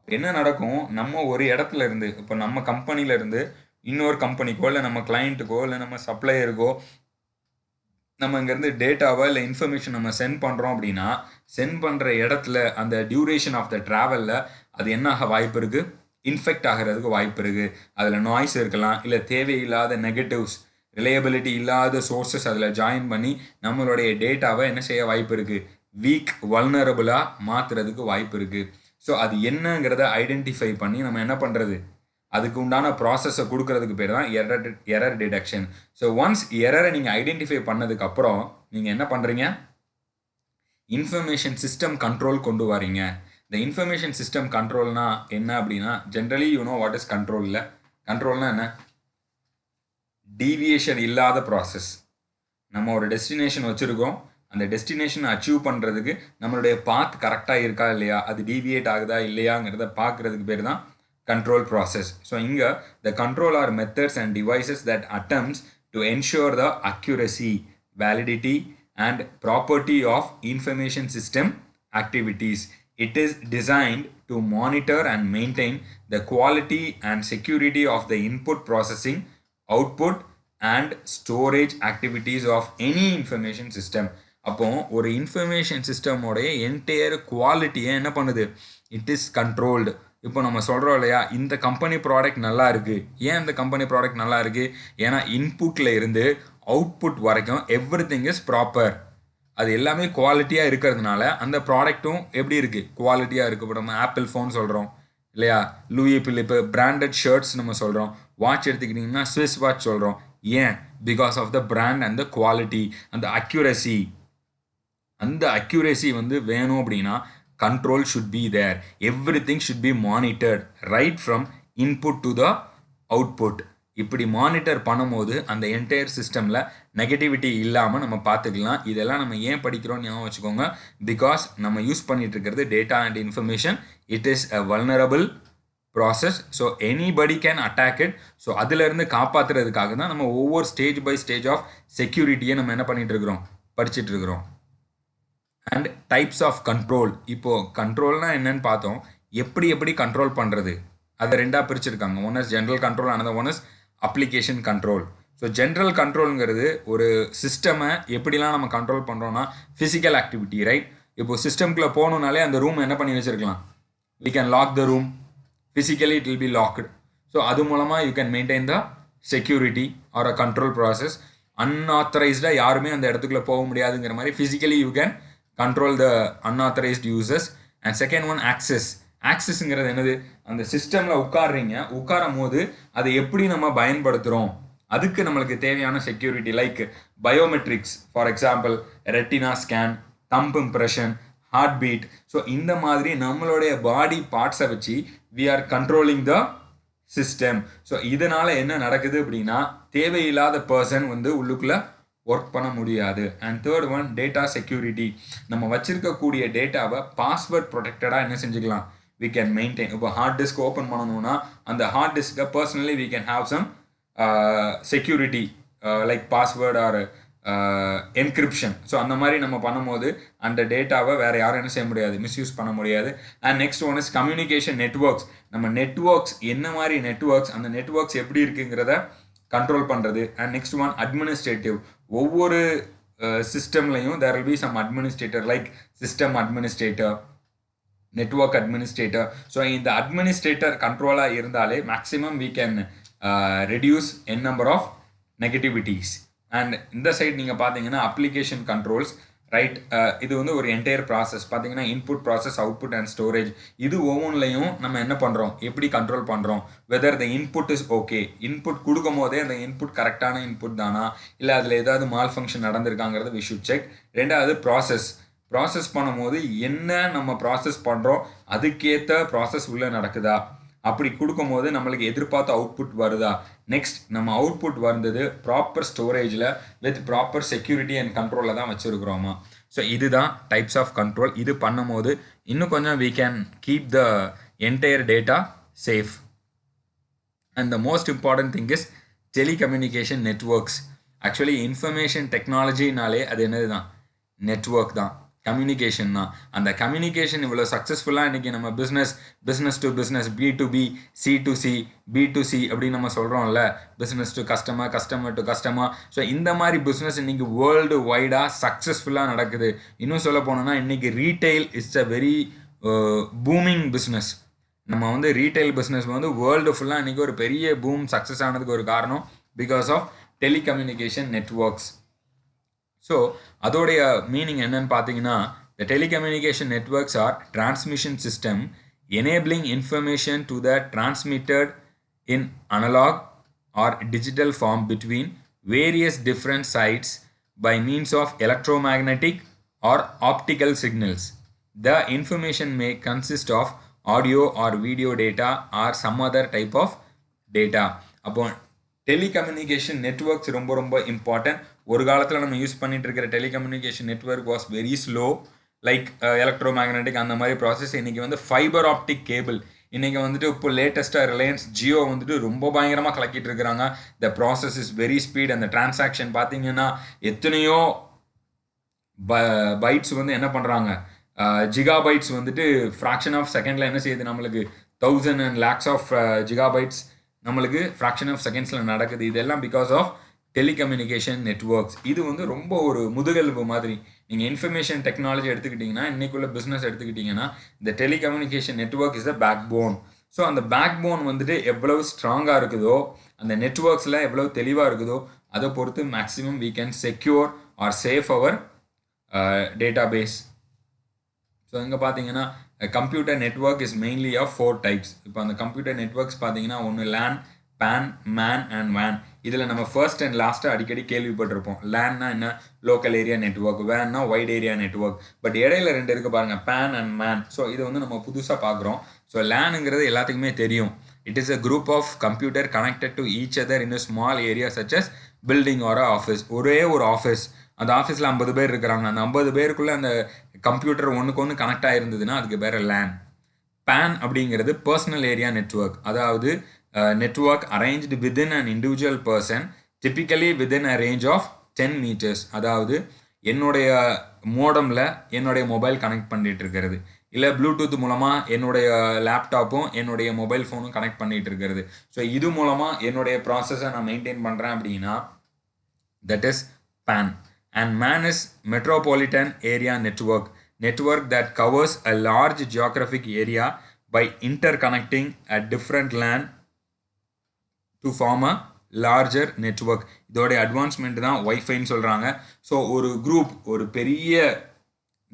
என்ன நடக்கும், நம்ம ஒரு இடத்துல இருந்து இப்போ நம்ம கம்பெனில இருந்து இன்னொரு கம்பெனிக்கோ இல்லை நம்ம கிளைண்ட்டுக்கோ இல்லை நம்ம சப்ளையருக்கோ நம்ம இங்கேருந்து டேட்டாவோ இல்லை இன்ஃபர்மேஷன் நம்ம சென்ட் பண்ணுறோம் அப்படின்னா சென்ட் பண்ணுற இடத்துல அந்த டியூரேஷன் ஆஃப் த ட்ராவலில் அது என்ன ஆக வாய்ப்பு இருக்குது, இன்ஃபெக்ட் ஆகிறதுக்கு வாய்ப்பு இருக்குது. அதில் நாய்ஸ் இருக்கலாம், இல்லை தேவையில்லாத நெகட்டிவ்ஸ், ரிலையபிலிட்டி இல்லாத சோர்ஸஸ் அதில் ஜாயின் பண்ணி நம்மளுடைய டேட்டாவை என்ன செய்ய வாய்ப்பு இருக்குது, வீக் வல்னரபுளாக மாற்றுறதுக்கு வாய்ப்பு இருக்குது. ஸோ அது என்னங்கிறத ஐடென்டிஃபை பண்ணி நம்ம என்ன பண்ணுறது, அதுக்கு உண்டான ப்ராசஸை கொடுக்கறதுக்கு பேர் தான் எரர் டிடெக்ஷன். ஸோ ஒன்ஸ் எரரை நீங்கள் ஐடென்டிஃபை பண்ணதுக்கப்புறம் நீங்கள் என்ன பண்ணுறீங்க, இன்ஃபர்மேஷன் சிஸ்டம் கண்ட்ரோல் கொண்டு வரீங்க. இந்த இன்ஃபர்மேஷன் சிஸ்டம் கண்ட்ரோல்னா என்ன அப்படின்னா generally you know what is control. இல்லை கண்ட்ரோல்னா என்ன, டீவியேஷன் இல்லாத ப்ராசஸ். நம்ம ஒரு டெஸ்டினேஷன் வச்சுருக்கோம், அந்த டெஸ்டினேஷனை அச்சீவ் பண்ணுறதுக்கு நம்மளுடைய பாத் கரெக்டாக இருக்கா இல்லையா, அது டீவியேட் ஆகுதா இல்லையாங்கிறத பார்க்குறதுக்கு பேர் தான் control process. So inga the control are methods and devices that attempts to ensure the accuracy, validity and property of information system activities. It is designed to monitor and maintain the quality and security of the input processing, output and storage activities of any information system. அப்போ ஒரு information சிஸ்டமோடைய entire குவாலிட்டியை என்ன பண்ணுது, it is controlled. இப்போ நம்ம சொல்கிறோம் இல்லையா, இந்த கம்பெனி ப்ராடக்ட் நல்லா இருக்குது. ஏன் இந்த கம்பெனி ப்ராடக்ட் நல்லா இருக்குது, ஏன்னா இன்புட்டில் இருந்து அவுட்புட் வரைக்கும் எவ்ரி திங் இஸ் ப்ராப்பர். அது எல்லாமே குவாலிட்டியாக இருக்கிறதுனால அந்த ப்ராடக்ட்டும் எப்படி இருக்குது, குவாலிட்டியாக இருக்குது. இப்போ நம்ம ஆப்பிள் ஃபோன் சொல்கிறோம் இல்லையா, லூயி பிலிப்பு பிராண்டட் ஷர்ட்ஸ் நம்ம சொல்கிறோம், வாட்ச் எடுத்துக்கிட்டிங்கன்னா ஸ்விஸ் வாட்ச் சொல்கிறோம். ஏன், because of the brand and the quality, அந்த அக்யூரசி. அந்த அக்யூரசி வந்து வேணும் அப்படின்னா control should be there. Everything should be monitored right from input to the output. இப்படி மானிட்டர் பண்ணும்போது அந்த என்டையர் சிஸ்டமில் நெகட்டிவிட்டி இல்லாமல் நம்ம பார்த்துக்கலாம். இதெல்லாம் நம்ம ஏன் படிக்கிறோம்னு ஞாபகம் வச்சுக்கோங்க. பிகாஸ் நம்ம யூஸ் பண்ணிட்டு இருக்கிறது data and information. It is a vulnerable process. So anybody can attack it. So அதிலிருந்து காப்பாற்றுறதுக்காக தான் நம்ம ஒவ்வொரு ஸ்டேஜ் பை ஸ்டேஜ் ஆஃப் செக்யூரிட்டியை நம்ம என்ன பண்ணிட்டு இருக்கிறோம், படிச்சுட்டு இருக்கிறோம். And types of control. இப்போது கண்ட்ரோல்னா என்னன்னு பார்த்தோம். எப்படி கண்ட்ரோல் பண்ணுறது அதை ரெண்டாக பிரிச்சிருக்காங்க. One is general control, another one is application control. So general கண்ட்ரோலுங்கிறது ஒரு சிஸ்டமை எப்படிலாம் நம்ம கண்ட்ரோல் பண்ணுறோன்னா ஃபிசிக்கல் ஆக்டிவிட்டி, ரைட்? இப்போ சிஸ்டம்குள்ளே போகணுன்னாலே அந்த ரூம் என்ன பண்ணி வச்சுருக்கலாம், we can lock the room, physically it will be locked. So அது மூலமாக you can maintain the security or a control process. unauthorized யாருமே அந்த இடத்துக்குள்ளே போக முடியாதுங்கிற மாதிரி physically you can control the unauthorized users. And second one, access. ஆக்சஸ்ங்கிறது என்னது, அந்த சிஸ்டமில் உட்காரும் போது அதை எப்படி நம்ம பயன்படுத்துகிறோம், அதுக்கு நம்மளுக்கு தேவையான security like biometrics, for example retina scan, thumb impression, heart beat. So இந்த மாதிரி நம்மளுடைய பாடி பார்ட்ஸை வச்சு we are controlling the system. So இதனால் என்ன நடக்குது அப்படின்னா தேவையில்லாத பர்சன் வந்து உள்ளுக்குள்ளே ஒர்க் பண்ண முடியாது. And third one, data security. நம்ம வச்சிருக்கக்கூடிய டேட்டாவை பாஸ்வேர்ட் ப்ரொடெக்டடாக என்ன செஞ்சுக்கலாம், we can maintain. இப்போ ஹார்ட் டிஸ்க் ஓப்பன் பண்ணணும்னா அந்த ஹார்ட் டிஸ்க்கை personally we can have some security like password or encryption. So அந்த மாதிரி நம்ம பண்ணும்போது அந்த டேட்டாவை வேறு யாரும் என்ன செய்ய முடியாது, மிஸ்யூஸ் பண்ண முடியாது. And next one is communication networks. நம்ம நெட்ஒர்க்ஸ் என்ன மாதிரி நெட்ஒர்க்ஸ், அந்த நெட்ஒர்க்ஸ் எப்படி இருக்குங்கிறத கண்ட்ரோல் பண்ணுறது. And next one administrative. ஒவ்வொரு சிஸ்டம்லையும் there will be some administrator like system administrator, network administrator. So இந்த அட்மினிஸ்ட்ரேட்டர் கண்ட்ரோலாக இருந்தாலே maximum we can reduce n number of negativities. And இந்த சைட் நீங்கள் பார்த்தீங்கன்னா அப்ளிகேஷன் கண்ட்ரோல்ஸ், ரைட்? இது வந்து ஒரு என்டையர் ப்ராசஸ் பார்த்தீங்கன்னா input process, output and storage. இது ஒவ்வொன்றிலையும் நம்ம என்ன பண்ணுறோம், எப்படி கண்ட்ரோல் பண்ணுறோம், whether the input is okay. Input கொடுக்கும் போதே அந்த இன்புட் கரெக்டான இன்புட் தானா, இல்லை அதில் ஏதாவது மால் ஃபங்க்ஷன் நடந்திருக்காங்கிறது வி ஷுட் செக். ரெண்டாவது ப்ராசஸ் பண்ணும்போது என்ன நம்ம ப்ராசஸ் பண்ணுறோம் அதுக்கேற்ற ப்ராசஸ் உள்ளே நடக்குதா, அப்படி கொடுக்கும்போது நம்மளுக்கு எதிர்பார்த்த அவுட்புட் வருதா. நெக்ஸ்ட் நம்ம அவுட்புட் வந்தது ப்ராப்பர் ஸ்டோரேஜில் வித் ப்ராப்பர் செக்யூரிட்டி அண்ட் கண்ட்ரோலில் தான் வச்சுருக்குறோமா. ஸோ இதுதான் டைப்ஸ் ஆஃப் கண்ட்ரோல். இது பண்ணும்போது இன்னும் கொஞ்சம் we can keep the entire data safe. And the most important thing is telecommunication networks. Actually information டெக்னாலஜினாலே அது என்னது தான், நெட்ஒர்க் தான், கம்யூனிகேஷன் தான். அந்த கம்யூனிகேஷன் இவ்வளோ சக்ஸஸ்ஃபுல்லாக இன்றைக்கி நம்ம business to business, B2B, C2C, B2C அப்படின்னு நம்ம சொல்கிறோம்ல, business to customer, customer to customer. So இந்த மாதிரி பிஸ்னஸ் இன்றைக்கி வேர்ல்டு வைடாக சக்ஸஸ்ஃபுல்லாக நடக்குது. இன்னும் சொல்ல போனோம்னா இன்றைக்கி retail it's a very booming business. நம்ம வந்து ரீட்டைல் பிஸ்னஸ் வந்து வேர்ல்டு ஃபுல்லாக இன்றைக்கி ஒரு பெரிய பூம் சக்ஸஸ் ஆனதுக்கு ஒரு காரணம் because of telecommunication networks. So அதோடைய மீனிங் என்னன்னு பார்த்தீங்கன்னா, the telecommunication networks are transmission system enabling information to the transmitted in analog or digital form between various different sites by means of electromagnetic or optical signals. The information may consist of audio or video data or some other type of data. அப்போ telecommunication networks ரொம்ப important. ஒரு காலத்தில் நம்ம use பண்ணிட்டு இருக்கிற telecommunication network was very slow, like electromagnetic அந்த மாதிரி process. இன்றைக்கி வந்து ஃபைபர் ஆப்டிக் கேபிள். இன்றைக்கி வந்துட்டு இப்போ லேட்டஸ்ட்டாக ரிலையன்ஸ் ஜியோ வந்துட்டு ரொம்ப பயங்கரமாக கலக்கிட்டு இருக்கிறாங்க. The process is very speed. அந்த டிரான்சாக்ஷன் பார்த்தீங்கன்னா எத்தனையோ பைட்ஸ் வந்து என்ன பண்ணுறாங்க, ஜிகாபைட்ஸ் வந்துட்டு ஃப்ராக்ஷன் ஆஃப் செகண்டில் என்ன செய்யுது, நம்மளுக்கு 1000 and lakhs ஆஃப் ஜிகாபைட்ஸ் நம்மளுக்கு ஃப்ராக்ஷன் ஆஃப் செகண்ட்ஸில் நடக்குது. இதெல்லாம் பிகாஸ் ஆஃப் டெலிகம்யூனிகேஷன் நெட்ஒர்க்ஸ். இது வந்து ரொம்ப ஒரு முதுகெலும்பு மாதிரி. நீங்கள் இன்ஃபர்மேஷன் டெக்னாலஜி எடுத்துக்கிட்டிங்கன்னா, இன்றைக்குள்ள பிஸ்னஸ் எடுத்துக்கிட்டிங்கன்னா, இந்த telecommunication network is the backbone. So அந்த பேக் போன் வந்துட்டு எவ்வளவு ஸ்ட்ராங்காக இருக்குதோ, அந்த நெட்ஒர்க்ஸில் எவ்வளவு தெளிவாக இருக்குதோ அதை பொறுத்து maximum we can secure or save our database. So இங்கே பார்த்தீங்கன்னா computer network is mainly of 4 types. இப்போ அந்த கம்ப்யூட்டர் நெட்ஒர்க்ஸ் பார்த்தீங்கன்னா ஒன்று LAN, PAN, MAN and WAN. இதில் நம்ம ஃபர்ஸ்ட் அண்ட் லாஸ்ட்டாக அடிக்கடி கேள்விப்பட்டிருப்போம். லேன்னா என்ன, லோக்கல் ஏரியா நெட்ஒர்க், வேன்னா வைட் ஏரியா நெட்ஒர்க். பட் இடையில 2 இருக்குது பாருங்கள், PAN அண்ட் MAN. ஸோ இது வந்து நம்ம புதுசாக பார்க்குறோம். ஸோ லேனுங்கிறது எல்லாத்துக்குமே தெரியும். It is a group of computer connected to each other in a small area such as building or office. ஒரே ஒரு ஆஃபீஸ், அந்த ஆஃபீஸில் 50 பேர் இருக்கிறாங்க. அந்த 50 பேருக்குள்ளே அந்த கம்ப்யூட்டர் ஒன்றுக்கு ஒன்று கனெக்ட் ஆகிருந்ததுன்னா அதுக்கு பேர் லேன். PAN அப்படிங்கிறது பர்சனல் ஏரியா நெட்வொர்க், அதாவது network arranged within an individual person, typically within a range of 10 metres. அதாவது என்னுடைய மோடமில் என்னுடைய மொபைல் கனெக்ட் பண்ணிட்டு இருக்கிறது, இல்லை ப்ளூடூத் மூலமாக என்னுடைய லேப்டாப்பும் என்னுடைய மொபைல் ஃபோனும் கனெக்ட் பண்ணிட்டு இருக்கிறது. ஸோ இது மூலமாக என்னுடைய ப்ராசஸை நான் மெயின்டைன் பண்ணுறேன் அப்படின்னா that is PAN. And MAN is Metropolitan Area Network that covers a large geographic area by interconnecting a different LAN to form a larger network. இதோட அட்வான்ஸ்மெண்ட் தான் வைஃபைன்னு சொல்கிறாங்க. ஸோ ஒரு குரூப், ஒரு பெரிய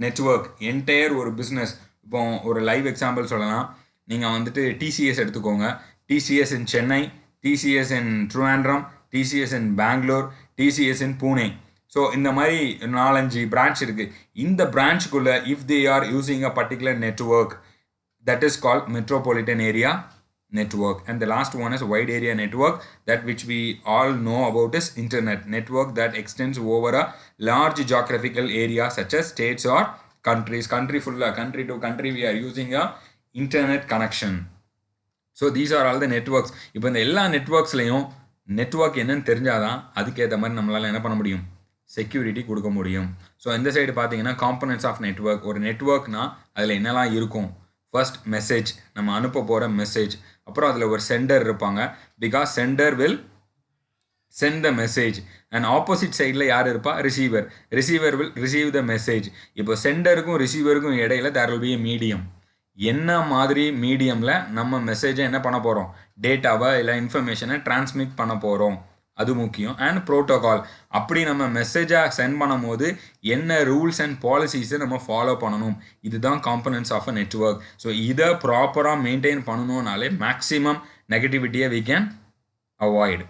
நெட்வொர்க், என்டையர் ஒரு business. இப்போ ஒரு live example சொல்லலாம். நீங்கள் வந்துட்டு டிசிஎஸ் எடுத்துக்கோங்க. TCS in Chennai, TCS in Trivandrum, TCS in Bangalore, TCS in Pune. So இந்த மாதிரி 4-5 பிரான்ச் இருக்குது. இந்த பிரான்ச்சுக்குள்ளே if they are using a particular network, that is called metropolitan area network. And the last one is wide area network, that which we all know about is internet network that extends over a large geographical area such as states or countries. Country to country we are using a internet connection. So these are all the networks. இப்போ இந்த எல்லா நெட்வொர்க்ஸ்லையும் network என்னன்னு தெரிஞ்சாதான் அதுக்கேற்ற மாதிரி நம்மளால் என்ன பண்ண முடியும், செக்யூரிட்டி கொடுக்க முடியும். ஸோ இந்த சைடு பார்த்தீங்கன்னா காம்பனன்ட்ஸ் ஆஃப் நெட்வொர்க். ஒரு நெட்வொர்க்னா அதில் என்னெல்லாம் இருக்கும்? ஃபர்ஸ்ட் மெசேஜ், நம்ம அனுப்ப போகிற மெசேஜ். அப்புறம் அதில் ஒரு சென்டர் இருப்பாங்க, because sender will send the message. And opposite சைடில் யார் இருப்பா? Receiver. Receiver will receive the message. இப்போ சென்டருக்கும் ரிசீவருக்கும் இடையில there will be a medium. என்ன மாதிரி மீடியமில் நம்ம மெசேஜை என்ன பண்ண போகிறோம், டேட்டாவை இல்லை இன்ஃபர்மேஷனை டிரான்ஸ்மிட் பண்ண போகிறோம், அது முக்கியம். அண்ட் ப்ரோட்டோகால், அப்படி நம்ம மெசேஜாக சென்ட் பண்ணும் போது என்ன ரூல்ஸ் அண்ட் பாலிசிஸை நம்ம ஃபாலோ பண்ணணும், இதுதான் components of a network. So இதை ப்ராப்பராக மெயின்டைன் பண்ணணும்னாலே மேக்ஸிமம் நெகட்டிவிட்டியை we can avoid.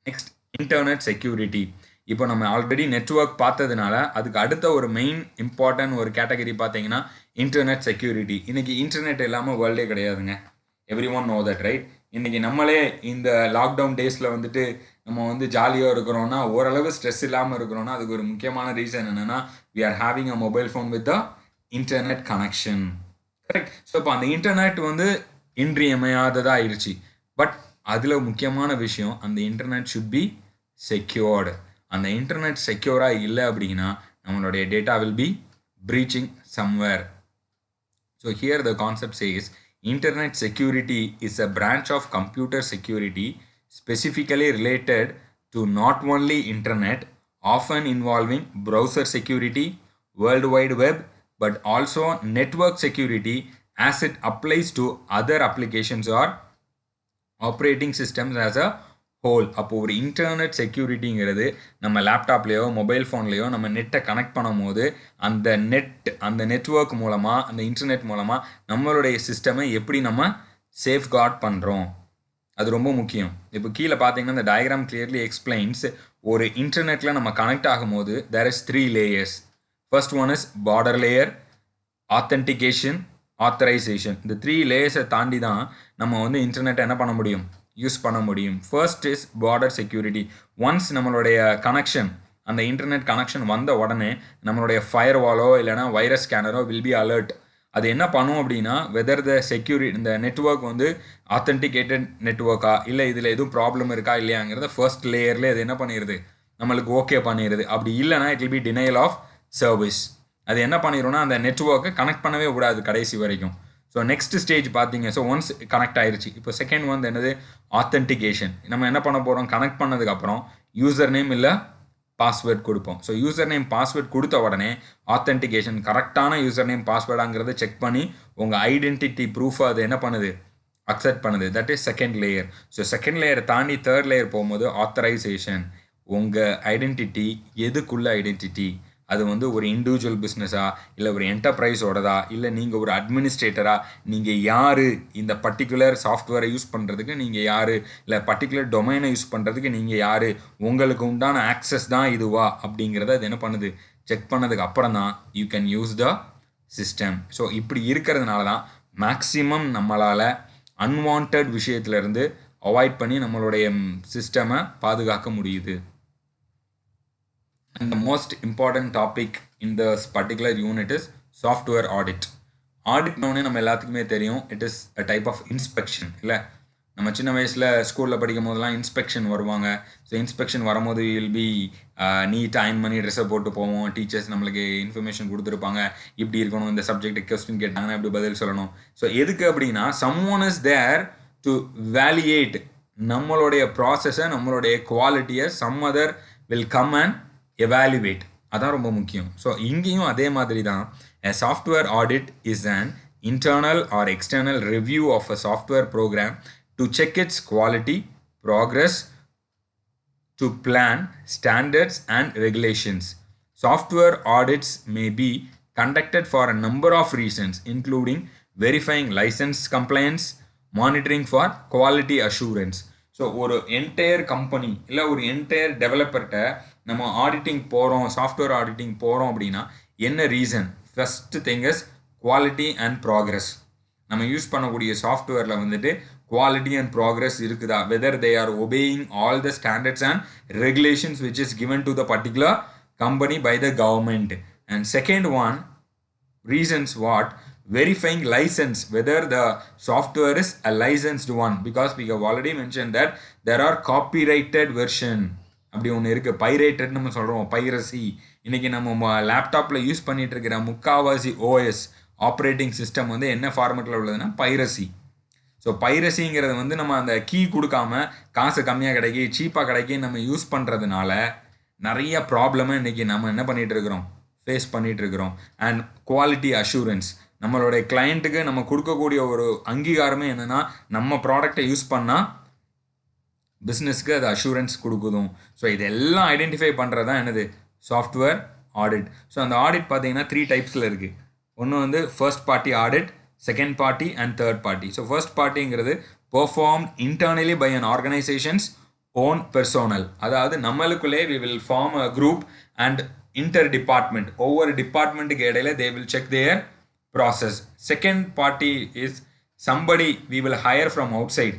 Next internet security. இப்போ நம்ம ஆல்ரெடி நெட்வொர்க் பார்த்ததுனால அதுக்கு அடுத்த ஒரு மெயின் இம்பார்ட்டன்ட் ஒரு கேட்டகரி பார்த்தீங்கன்னா இன்டர்நெட் செக்யூரிட்டி. இன்றைக்கி இன்டர்நெட் இல்லாமல் வேர்ல்டே கிடையாதுங்க. Every one know that, right? இன்றைக்கி நம்மளே இந்த லாக்டவுன் டேஸில் வந்துட்டு நம்ம வந்து ஜாலியாக இருக்கிறோன்னா, ஓரளவு ஸ்ட்ரெஸ் இல்லாமல் இருக்கிறோன்னா, அதுக்கு ஒரு முக்கியமான ரீசன் என்னென்னா we are having a mobile phone with the internet connection, correct? So இப்போ அந்த இன்டர்நெட் வந்து இன்றியமையாததாக ஆயிடுச்சு. பட் அதில் முக்கியமான விஷயம், அந்த இன்டர்நெட் ஷுட் பி செக்யூர்டு. அந்த இன்டர்நெட் செக்யூராக இல்லை அப்படின்னா நம்மளுடைய data will be breaching somewhere. So here the concept says internet security is a branch of computer security specifically related to not only internet, often involving browser security, World Wide Web, but also network security as it applies to other applications or operating systems as a whole. அப்போ ஒரு internet செக்யூரிட்டிங்கிறது நம்ம லேப்டாப்லேயோ mobile ஃபோன்லேயோ நம்ம நெட்டை connect பண்ணும் போது அந்த network மூலமாக, அந்த இன்டர்நெட் மூலமாக நம்மளுடைய சிஸ்டமை எப்படி நம்ம சேஃப்கார்ட் பண்ணுறோம், அது ரொம்ப முக்கியம். இப்போ கீழே பார்த்தீங்கன்னா இந்த டயக்ராம் கிளியர்லி எக்ஸ்பிளைன்ஸ், ஒரு இன்டர்நெட்டில் நம்ம கனெக்ட் ஆகும்போது there is 3 layers. First one is border layer, authentication, authorisation. இந்த 3 லேயர்ஸை தாண்டி தான் நம்ம வந்து இன்டர்நெட்டை என்ன பண்ண முடியும், யூஸ் பண்ண முடியும். First is border security. Once நம்மளுடைய கனெக்ஷன், அந்த இன்டர்நெட் கனெக்ஷன் வந்த உடனே நம்மளுடைய ஃபயர் வாலோ இல்லைனா வைரஸ் ஸ்கேனரோ வில் பி அலர்ட். அது என்ன பண்ணும் அப்படின்னா வெதர் த செக்யூரிட்டி, இந்த நெட்வொர்க் வந்து ஆத்தென்டிகேட்டட் நெட்வொர்க்கா இல்லை இதில் எதுவும் ப்ராப்ளம் இருக்கா இல்லையாங்கிறத ஃபர்ஸ்ட் லேயர்லேயே அது என்ன பண்ணிடுது, நம்மளுக்கு ஓகே பண்ணிடுது. அப்படி இல்லைனா it will be denial of service. அது என்ன பண்ணிடும்னா அந்த நெட்வொர்க்கை கனெக்ட் பண்ணவே கூடாது கடைசி வரைக்கும். ஸோ நெக்ஸ்ட் ஸ்டேஜ் பார்த்தீங்க, ஸோ ஒன்ஸ் கனெக்ட் ஆயிடுச்சு. இப்போ செகண்ட் வந்து என்னது, ஆத்தென்டிகேஷன். நம்ம என்ன பண்ண போகிறோம், கனெக்ட் பண்ணதுக்கப்புறம் யூசர் நேம் இல்லை பாஸ்வேர்ட் கொடுப்போம். ஸோ யூசர் நேம் பாஸ்வேர்ட் கொடுத்த உடனே ஆத்தென்டிகேஷன் கரெக்டான யூசர் நேம் பாஸ்வேர்டாங்கிறத செக் பண்ணி உங்கள் ஐடென்டிட்டி ப்ரூஃபை அது என்ன பண்ணுது, அக்செப்ட் பண்ணுது. That is second layer. So second layer தாண்டி தேர்ட் லேயர் போகும்போது ஆத்தரைசேஷன். உங்கள் ஐடென்டிட்டி எதுக்குள்ள ஐடென்டிட்டி, அது வந்து ஒரு இண்டிவிஜுவல் பிஸ்னஸா இல்லை ஒரு என்டர்பிரைஸோடதா இல்லை நீங்கள் ஒரு அட்மினிஸ்ட்ரேட்டரா, நீங்கள் யார், இந்த பர்டிகுலர் சாஃப்ட்வேரை யூஸ் பண்ணுறதுக்கு நீங்கள் யார், இல்லை பர்டிகுலர் டொமைனை யூஸ் பண்ணுறதுக்கு நீங்கள் யார், உங்களுக்கு உண்டான ஆக்சஸ் தான் இதுவா அப்படிங்கிறத அது என்ன பண்ணுது, செக் பண்ணதுக்கு அப்புறம் தான் you can use the system. So இப்படி இருக்கிறதுனால தான் மேக்ஸிமம் நம்மளால் அன்வான்ட் விஷயத்துலேருந்து அவாய்ட் பண்ணி நம்மளுடைய சிஸ்டமை பாதுகாக்க முடியுது. And the most important topic in this particular unit is software audit. ஆடிட்னோடனே நம்ம எல்லாத்துக்குமே தெரியும், it is a type of inspection இல்லை? நம்ம சின்ன வயசில் ஸ்கூலில் படிக்கும் போதெல்லாம் இன்ஸ்பெக்ஷன் வருவாங்க. ஸோ இன்ஸ்பெக்ஷன் வரும்போது வில் பி நீட்டாக அயன் பண்ணி ட்ரெஸ்ஸை போட்டு போவோம். டீச்சர்ஸ் நம்மளுக்கு இன்ஃபர்மேஷன் கொடுத்துருப்பாங்க, இப்படி இருக்கணும், இந்த சப்ஜெக்ட் கொஸ்டின் கேட்டாங்கன்னா இப்படி பதில் சொல்லணும். ஸோ எதுக்கு அப்படின்னா, someone is there to validate நம்மளுடைய ப்ராசஸை, நம்மளுடைய குவாலிட்டியை. Some other will come and evaluate. அதான் ரொம்ப முக்கியம். ஸோ இங்கேயும் அதே மாதிரி தான். A software audit is an internal or external review of a software program to check its quality, progress to plan, standards and regulations. Software audits may be conducted for a number of reasons, including verifying license compliance, monitoring for quality assurance. So ஒரு entire company இல்லை ஒரு entire டெவலப்பர்கிட்ட நம்ம auditing போகிறோம், software auditing போகிறோம் அப்படின்னா என்ன reason? First thing is quality and progress. நம்ம use பண்ணக்கூடிய சாஃப்ட்வேரில் வந்துட்டு குவாலிட்டி அண்ட் ப்ராக்ரஸ் இருக்குதா, whether they are obeying all the standards and regulations which is given to the particular company by the government. And second one, reasons what? Verifying license, whether the software is a licensed one, because we have already mentioned that there are copyrighted version. அப்படி ஒன்று இருக்குது, pirated நம்ம சொல்கிறோம், piracy. இன்றைக்கி நம்ம லேப்டாப்பில் use பண்ணிகிட்டு இருக்கிற முக்கால்வாசி ஓஎஸ் ஆப்ரேட்டிங் சிஸ்டம் வந்து என்ன ஃபார்மேட்டில் உள்ளதுன்னா பைரசி. ஸோ பைரசிங்கிறது வந்து நம்ம அந்த கீ கொடுக்காம காசு கம்மியாக கிடைக்கி, சீப்பாக கிடைக்கி நம்ம யூஸ் பண்ணுறதுனால நிறைய ப்ராப்ளமை இன்றைக்கி நம்ம என்ன பண்ணிகிட்டு இருக்கிறோம், ஃபேஸ் பண்ணிகிட்டு இருக்கிறோம். அண்ட் குவாலிட்டி அஷூரன்ஸ், நம்மளுடைய கிளைண்ட்டுக்கு நம்ம கொடுக்கக்கூடிய ஒரு அங்கீகாரமே என்னென்னா, நம்ம ப்ராடக்டை யூஸ் பண்ணால் பிஸ்னஸ்க்கு அது அஷூரன்ஸ் கொடுக்குதும். ஸோ இதெல்லாம் ஐடென்டிஃபை பண்ணுறது தான் என்னது, சாஃப்ட்வேர் ஆடிட். ஸோ அந்த ஆடிட் பார்த்தீங்கன்னா 3 டைப்ஸில் இருக்குது. ஒன்று வந்து first party audit, second party and third party. So first பார்ட்டிங்கிறது perform internally by an organisation's own personnel. அதாவது நம்மளுக்குள்ளே we will form a group and inter department, ஒவ்வொரு டிபார்ட்மெண்ட்டுக்கு இடையில they will check their process. Second party is somebody we will hire from outside.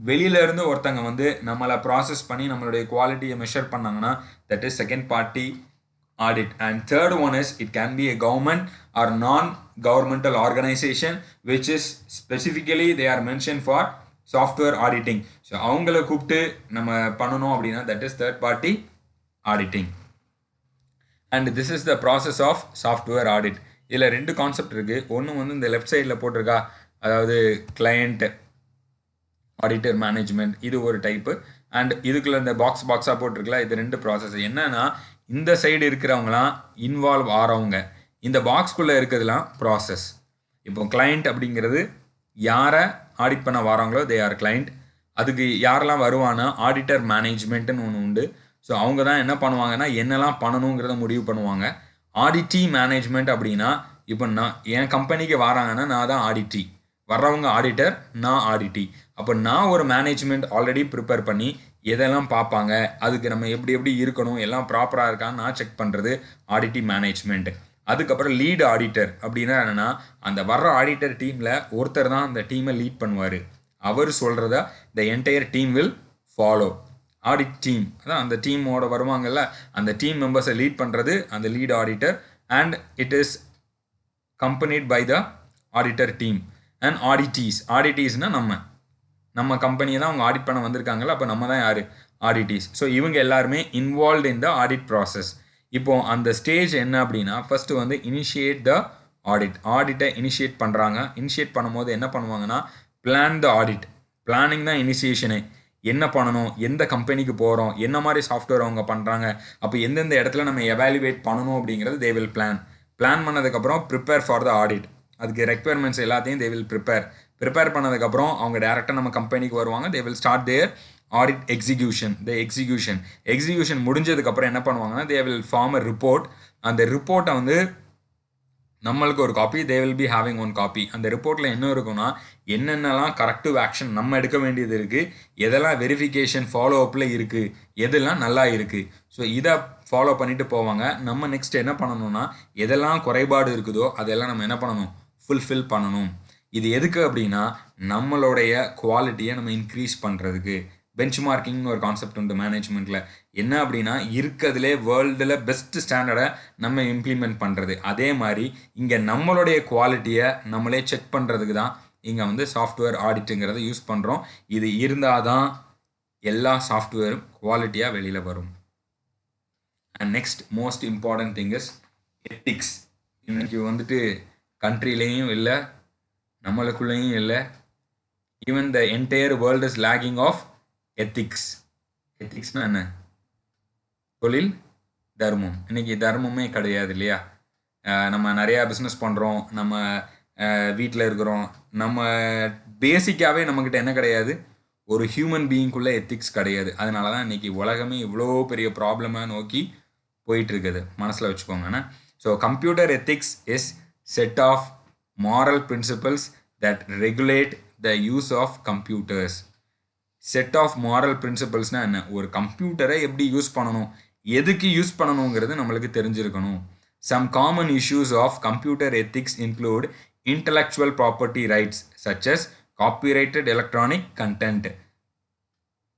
வெளியிலேருந்து ஒருத்தங்க வந்து நம்மளை ப்ராசஸ் பண்ணி நம்மளுடைய குவாலிட்டியை மெஷர் பண்ணாங்கன்னா that is second party audit. And third one is it can be a government or non-governmental organization which is specifically they are mentioned for software auditing. So அவங்கள கூப்பிட்டு நம்ம பண்ணணும் அப்படின்னா that is third party auditing. And this is the process of software audit. இதில் 2 concept இருக்குது. ஒன்று வந்து இந்த லெஃப்ட் சைடில் போட்டிருக்கா, அதாவது கிளையண்ட் ஆடிட்டர் மேனேஜ்மெண்ட், இது ஒரு டைப்பு. அண்ட் இதுக்குள்ளே இந்த பாக்ஸாக போட்டிருக்கலாம், இது 2 ப்ராசஸ். என்னன்னா, இந்த சைடு இருக்கிறவங்களாம் இன்வால்வ் ஆகிறவங்க, இந்த பாக்ஸ்குள்ளே இருக்கிறதுலாம் ப்ராசஸ். இப்போ கிளையண்ட் அப்படிங்கிறது யாரை ஆடிட் பண்ண வராங்களோ தே ஆர் கிளையண்ட். அதுக்கு யாரெல்லாம் வருவானா ஆடிட்டர் மேனேஜ்மெண்ட்டுன்னு ஒன்று உண்டு. ஸோ அவங்க தான் என்ன பண்ணுவாங்கன்னா என்னெல்லாம் பண்ணணுங்கிறத முடிவு பண்ணுவாங்க. ஆடிட்டி மேனேஜ்மெண்ட் அப்படின்னா, இப்போ நான் என் கம்பெனிக்கு வராங்கன்னா நான் தான் ஆடிட்டி, வர்றவங்க ஆடிட்டர், நான் ஆடிட்டி. அப்போ நான் ஒரு மேனேஜ்மெண்ட் ஆல்ரெடி ப்ரிப்பேர் பண்ணி எதெல்லாம் பார்ப்பாங்க, அதுக்கு நம்ம எப்படி இருக்கணும், எல்லாம் ப்ராப்பராக இருக்கான்னு நான் செக் பண்ணுறது ஆடிட்டி மேனேஜ்மெண்ட். அதுக்கப்புறம் லீடு ஆடிட்டர் அப்படின்னா என்னென்னா, அந்த வர்ற ஆடிட்டர் டீமில் ஒருத்தர் தான் அந்த டீமை லீட் பண்ணுவார். அவர் சொல்கிறத the entire team will follow. Audit team அதான் அந்த டீமோட வருவாங்கல்ல, அந்த டீம் மெம்பர்ஸை லீட் பண்ணுறது அந்த lead auditor. And it is companied by the auditor team. And ஆடிட்டீஸ்னால் நம்ம கம்பெனியை தான் அவங்க ஆடிட் பண்ண வந்திருக்காங்கல்ல, அப்போ நம்ம தான் யார், ஆடிட்டீஸ். ஸோ இவங்க எல்லாருமே involve in the audit process. இப்போது அந்த ஸ்டேஜ் என்ன அப்படின்னா, ஃபஸ்ட்டு வந்து இனிஷியேட் த ஆடிட்டை இனிஷியேட் பண்ணுறாங்க. இனிஷியேட் பண்ணும்போது என்ன பண்ணுவாங்கன்னா, பிளான் த ஆடிட். பிளானிங் தான் இனிஷியேஷனு. என்ன பண்ணணும், எந்த கம்பெனிக்கு போகிறோம், என்ன மாதிரி சாஃப்ட்வேர் அவங்க பண்ணுறாங்க, அப்போ எந்தெந்த இடத்துல நம்ம எவாலுவேட் பண்ணணும் அப்படிங்கிறது தே வில் பிளான் பண்ணதுக்கப்புறம் ப்ரிப்பேர் ஃபார் த ஆடிட். அதுக்கு ரெக்குயர்மெண்ட்ஸ் எல்லாத்தையும் தே வில் ப்ரிப்பேர் பண்ணதுக்கப்புறம் அவங்க டேரெக்டாக நம்ம கம்பெனிக்கு வருவாங்க. They will start their audit execution முடிஞ்சதுக்கப்புறம் என்ன பண்ணுவாங்கன்னா, they will form a report. அந்த ரிப்போர்ட்டை வந்து நம்மளுக்கு ஒரு copy, they will be having one copy. அந்த ரிப்போர்ட்டில் என்ன இருக்குன்னா, என்னென்னலாம் கரெக்டிவ் ஆக்ஷன் நம்ம எடுக்க வேண்டியது இருக்குது, எதெல்லாம் வெரிஃபிகேஷன் ஃபாலோ அப்பில் இருக்குது, எதெல்லாம் நல்லா இருக்குது. ஸோ இதை ஃபாலோ பண்ணிட்டு போவாங்க. நம்ம நெக்ஸ்ட் என்ன பண்ணணும்னா, எதெல்லாம் குறைபாடு இருக்குதோ அதெல்லாம் நம்ம என்ன பண்ணணும், ஃபுல்ஃபில் பண்ணணும். இது எதுக்கு அப்படின்னா, நம்மளுடைய குவாலிட்டியை நம்ம இன்க்ரீஸ் பண்ணுறதுக்கு, பெஞ்ச்மார்க்கிங்னு ஒரு கான்செப்ட் உண்டு மேனேஜ்மெண்ட்டில். என்ன அப்படின்னா இருக்கிறதுலே வேர்ல்டில் பெஸ்ட் ஸ்டாண்டர்டை நம்ம இம்ப்ளிமெண்ட் பண்ணுறது. அதே மாதிரி இங்கே நம்மளுடைய குவாலிட்டியை நம்மளே செக் பண்ணுறதுக்கு தான் இங்கே வந்து சாஃப்ட்வேர் ஆடிட்டுங்கிறத யூஸ் பண்ணுறோம். இது இருந்தால் தான் எல்லா சாஃப்ட்வேரும் குவாலிட்டியாக வெளியில் வரும். And next most important thing is ethics. இன்னைக்கு வந்துட்டு கண்ட்ரிலேயும் இல்லை, நம்மளுக்குள்ளேயும் இல்லை, even the entire world is lacking of ethics. எத்திக்ஸ்னா என்ன? தொழில் தர்மம். இன்னைக்கு தர்மமே கிடையாது இல்லையா? நம்ம நிறையா பிஸ்னஸ் பண்ணுறோம், நம்ம வீட்டில் இருக்கிறோம், நம்ம பேசிக்காகவே நம்மக்கிட்ட என்ன கிடையாது? ஒரு ஹியூமன் பீயிங்குள்ளே எத்திக்ஸ் கிடையாது. அதனால தான் இன்றைக்கி உலகமே இவ்வளோ பெரிய ப்ராப்ளமாக நோக்கி போயிட்டுருக்குது. மனசில் வச்சுக்கோங்கண்ணா. So computer ethics is set of moral principles that regulate the use of computers. Set of moral principlesனால் என்ன? ஒரு கம்ப்யூட்டரை எப்படி யூஸ் பண்ணணும், எதுக்கு யூஸ் பண்ணணுங்கிறது நம்மளுக்கு தெரிஞ்சிருக்கணும். Some common issues of computer ethics include intellectual property rights such as copyrighted electronic content,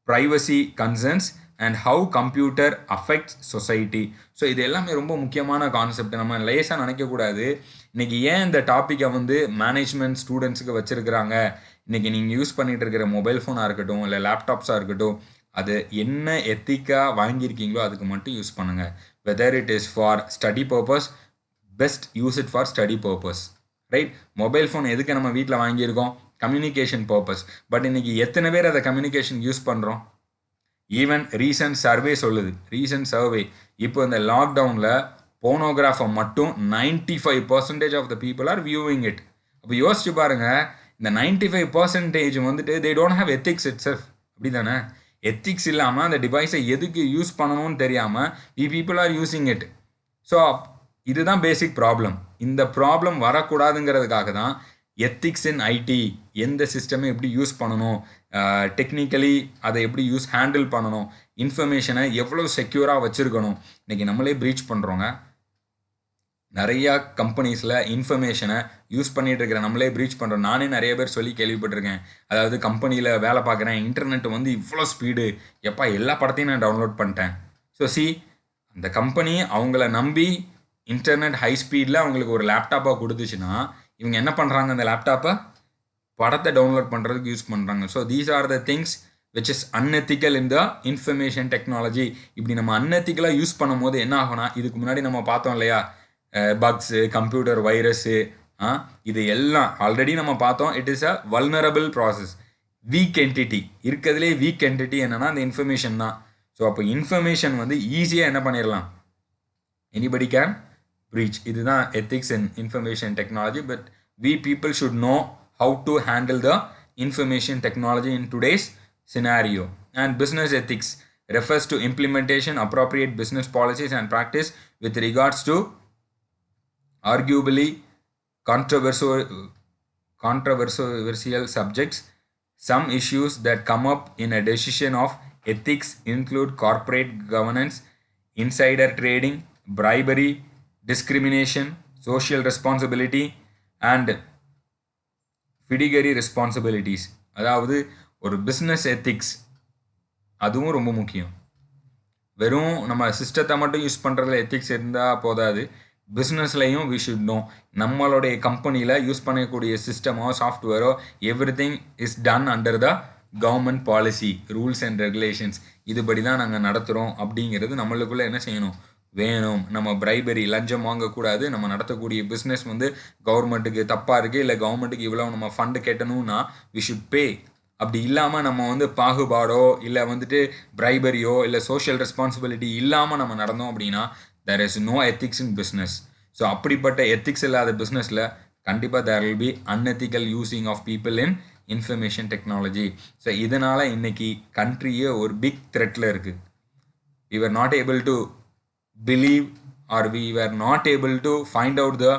privacy concerns and how computer affects society. So இது எல்லாமே ரொம்ப முக்கியமான கான்செப்ட். நம்ம லேசாக நினைக்கக்கூடாது. இன்றைக்கி ஏன் இந்த டாப்பிக்கை வந்து மேனேஜ்மெண்ட் ஸ்டூடெண்ட்ஸுக்கு வச்சுருக்கிறாங்க? இன்றைக்கி நீங்கள் யூஸ் பண்ணிகிட்டு இருக்கிற மொபைல் ஃபோனாக இருக்கட்டும், இல்லை லேப்டாப்ஸாக இருக்கட்டும், அது என்ன எத்திக்காக வாங்கியிருக்கீங்களோ அதுக்கு மட்டும் யூஸ் பண்ணுங்கள். Weather it is for study purpose, best use it for study purpose, right? Mobile phone எதுக்கு நம்ம வீட்டில் வாங்கியிருக்கோம்? Communication purpose. பட் இன்றைக்கி எத்தனை பேர் அதை கம்யூனிகேஷன் யூஸ் பண்ணுறோம்? ஈவன் ரீசன்ட் சர்வே சொல்லுது, ரீசன்ட் சர்வே இப்போ இந்த லாக்டவுனில் போனோகிராஃபை மட்டும் 95% of the people are viewing it. அப்போ யோசிச்சு பாருங்கள், இந்த 95% வந்துட்டு they don't have ethics itself. அப்படி தானே? எத்திக்ஸ் இல்லாமல் அந்த டிவைஸை எதுக்கு யூஸ் பண்ணணும்னு தெரியாமல் we people are using it. So இதுதான் பேசிக் ப்ராப்ளம். இந்த ப்ராப்ளம் வரக்கூடாதுங்கிறதுக்காக தான் எத்திக்ஸ் இன் ஐடி, எந்த சிஸ்டமை எப்படி யூஸ் பண்ணணும், டெக்னிக்கலி அதை எப்படி ஹேண்டில் பண்ணணும், இன்ஃபர்மேஷனை எவ்வளோ செக்யூராக வச்சுருக்கணும். இன்றைக்கி நம்மளே ப்ரீச் பண்ணுறோங்க. நிறையா கம்பெனிஸில் இன்ஃபர்மேஷனை யூஸ் பண்ணிகிட்டு இருக்கிற நம்மளே ப்ரீச் பண்ணுறோம். நானே நிறைய பேர் சொல்லி கேள்விப்பட்டிருக்கேன். அதாவது கம்பெனியில் வேலை பார்க்குறேன், இன்டர்நெட் வந்து இவ்வளோ ஸ்பீடு, எப்பா எல்லா படத்தையும் நான் டவுன்லோட் பண்ணிட்டேன். ஸோ அந்த கம்பெனி அவங்கள நம்பி இன்டர்நெட் ஹை ஸ்பீடில் அவங்களுக்கு ஒரு லேப்டாப்பாக கொடுத்துச்சுன்னா இவங்க என்ன பண்ணுறாங்க? அந்த லேப்டாப்பை படத்தை டவுன்லோட் பண்ணுறதுக்கு யூஸ் பண்ணுறாங்க. So these are the things which is unethical in the information technology. இப்படி நம்ம அன்எத்திக்கலாக யூஸ் பண்ணும் போது என்ன ஆகும்னா, இதுக்கு முன்னாடி நம்ம பார்த்தோம் இல்லையா, பக்ஸு, கம்ப்யூட்டர் வைரஸு, இது எல்லாம் ஆல்ரெடி நம்ம பார்த்தோம். It is a vulnerable process. Week entity, இருக்கிறதுலே வீக் என்டிட்டி என்னென்னா அந்த இன்ஃபர்மேஷன் தான். ஸோ அப்போ இன்ஃபர்மேஷன் வந்து ஈஸியாக என்ன பண்ணிடலாம்? Anybody can breach. இதுதான் ethics in information technology. But we people should know how to handle the information technology in today's scenario. And business ethics refers to implementation appropriate business policies and practice with regards to arguably controversial subjects. Some issues that come up in a decision of ethics include corporate governance, insider trading, bribery, discrimination, social responsibility and fiduciary responsibilities. அதாவது ஒரு business ethics அதுவும் ரொம்ப முக்கியம். வெறும் நம்ம சிஸ்டத்தை மட்டும் use பண்ணுறதுல எத்திக்ஸ் இருந்தால் போதாது. பிஸ்னஸ்லையும் வி ஷுட் நோ. நம்மளுடைய கம்பெனியில் யூஸ் பண்ணக்கூடிய சிஸ்டமோ சாஃப்ட்வேரோ everything is done under the government policy, rules and regulations. இதுபடி தான் நாங்கள் நடத்துகிறோம் அப்படிங்கிறது நம்மளுக்குள்ளே என்ன செய்யணும்? வேணும். நம்ம பிரைபரி, லஞ்சம் வாங்கக்கூடாது. நம்ம நடத்தக்கூடிய பிஸ்னஸ் வந்து கவர்மெண்ட்டுக்கு தப்பாக இருக்குது, இல்லை கவர்மெண்ட்டுக்கு இவ்வளோ நம்ம ஃபண்டு கேட்டணும்னா வி ஷுட் பே. அப்படி இல்லாமல் நம்ம வந்து பாகுபாடோ இல்லை வந்துட்டு பிரைபரியோ இல்லை சோஷியல் ரெஸ்பான்சிபிலிட்டி இல்லாமல் நம்ம நடந்தோம் அப்படின்னா there is no ethics in business. So அப்படிப்பட்ட எத்திக்ஸ் இல்லாத பிஸ்னஸில் கண்டிப்பாக there will be unethical using of people in information technology. So இதனால் இன்னைக்கு கண்ட்ரியே ஒரு பிக் த்ரெட்டில் இருக்குது. we were not able to believe or we were not able to find out the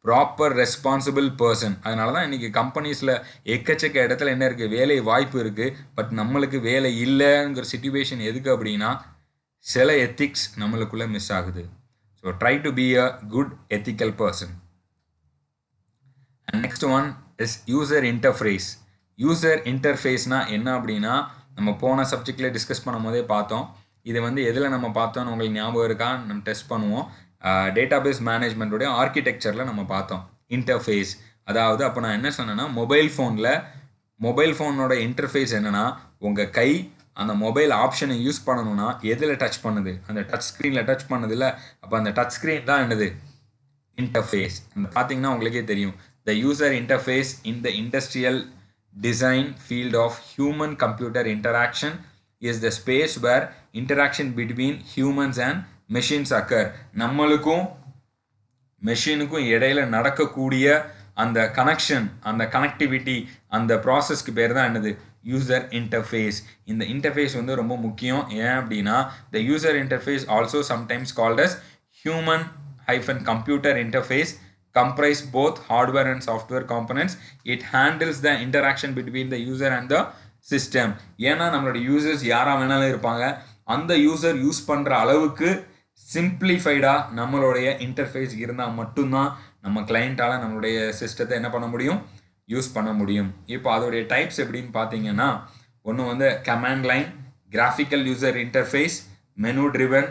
proper responsible person. அதனால தான் இன்றைக்கி கம்பெனிஸில் எக்கச்சக்க இடத்துல என்ன இருக்குது? வேலை வாய்ப்பு இருக்குது, பட் நம்மளுக்கு வேலை இல்லைங்கிற சிச்சுவேஷன். எதுக்கு அப்படின்னா சில எத்திக்ஸ் நம்மளுக்குள்ளே மிஸ் ஆகுது. So try to be a good ethical person. And next one is user interface. User இன்டர்ஃபேஸ்னால் என்ன அப்படின்னா, நம்ம போன சப்ஜெக்டில் டிஸ்கஸ் பண்ணும்போதே பார்த்தோம். இது வந்து எதில் நம்ம பார்த்தோம்னு உங்களுக்கு ஞாபகம் இருக்கா? நம்ம டெஸ்ட் பண்ணுவோம். டேட்டாபேஸ் மேனேஜ்மெண்ட்டுடைய ஆர்கிடெக்சரில் நம்ம பார்த்தோம். இன்டர்ஃபேஸ், அதாவது அப்போ நான் என்ன சொன்னேன்னா, மொபைல் ஃபோனோட இன்டர்ஃபேஸ் என்னென்னா, உங்கள் கை அந்த மொபைல் ஆப்ஷனை யூஸ் பண்ணணும்னா எதில் டச் பண்ணுது? அந்த டச் ஸ்க்ரீனில் டச் பண்ணுது இல்லை? அப்போ அந்த டச் ஸ்க்ரீன் தான் என்னது? இன்டர்ஃபேஸ். பார்த்தீங்கன்னா உங்களுக்கே தெரியும். த user interface in the industrial design field of human computer interaction is the space where interaction between humans and machines occur. நம்மளுக்கும் மெஷினுக்கும் இடையில நடக்கக்கூடிய அந்த கனெக்ஷன், அந்த கனெக்டிவிட்டி, அந்த ப்ராசஸ்க்கு பேர் தான் என்னது? User interface. இந்த இன்டர்ஃபேஸ் வந்து ரொம்ப முக்கியம். ஏன் அப்படின்னா the user interface also sometimes called as human-computer interface comprise both hardware and software components. It handles the interaction between the user and the system. ஏன்னா நம்மளோட யூசர்ஸ் யாரா வேணாலும் இருப்பாங்க. அந்த யூசர் யூஸ் பண்ணுற அளவுக்கு சிம்பிளிஃபைடாக நம்மளுடைய இன்டர்ஃபேஸ் இருந்தால் மட்டும்தான் நம்ம கிளைண்ட்டால் நம்மளுடைய சிஸ்டத்தை என்ன பண்ண முடியும்? யூஸ் பண்ண முடியும். இப்போ அதோடைய டைப்ஸ் எப்படின்னு பார்த்தீங்கன்னா, ஒன்று வந்து command line, graphical user interface, menu driven,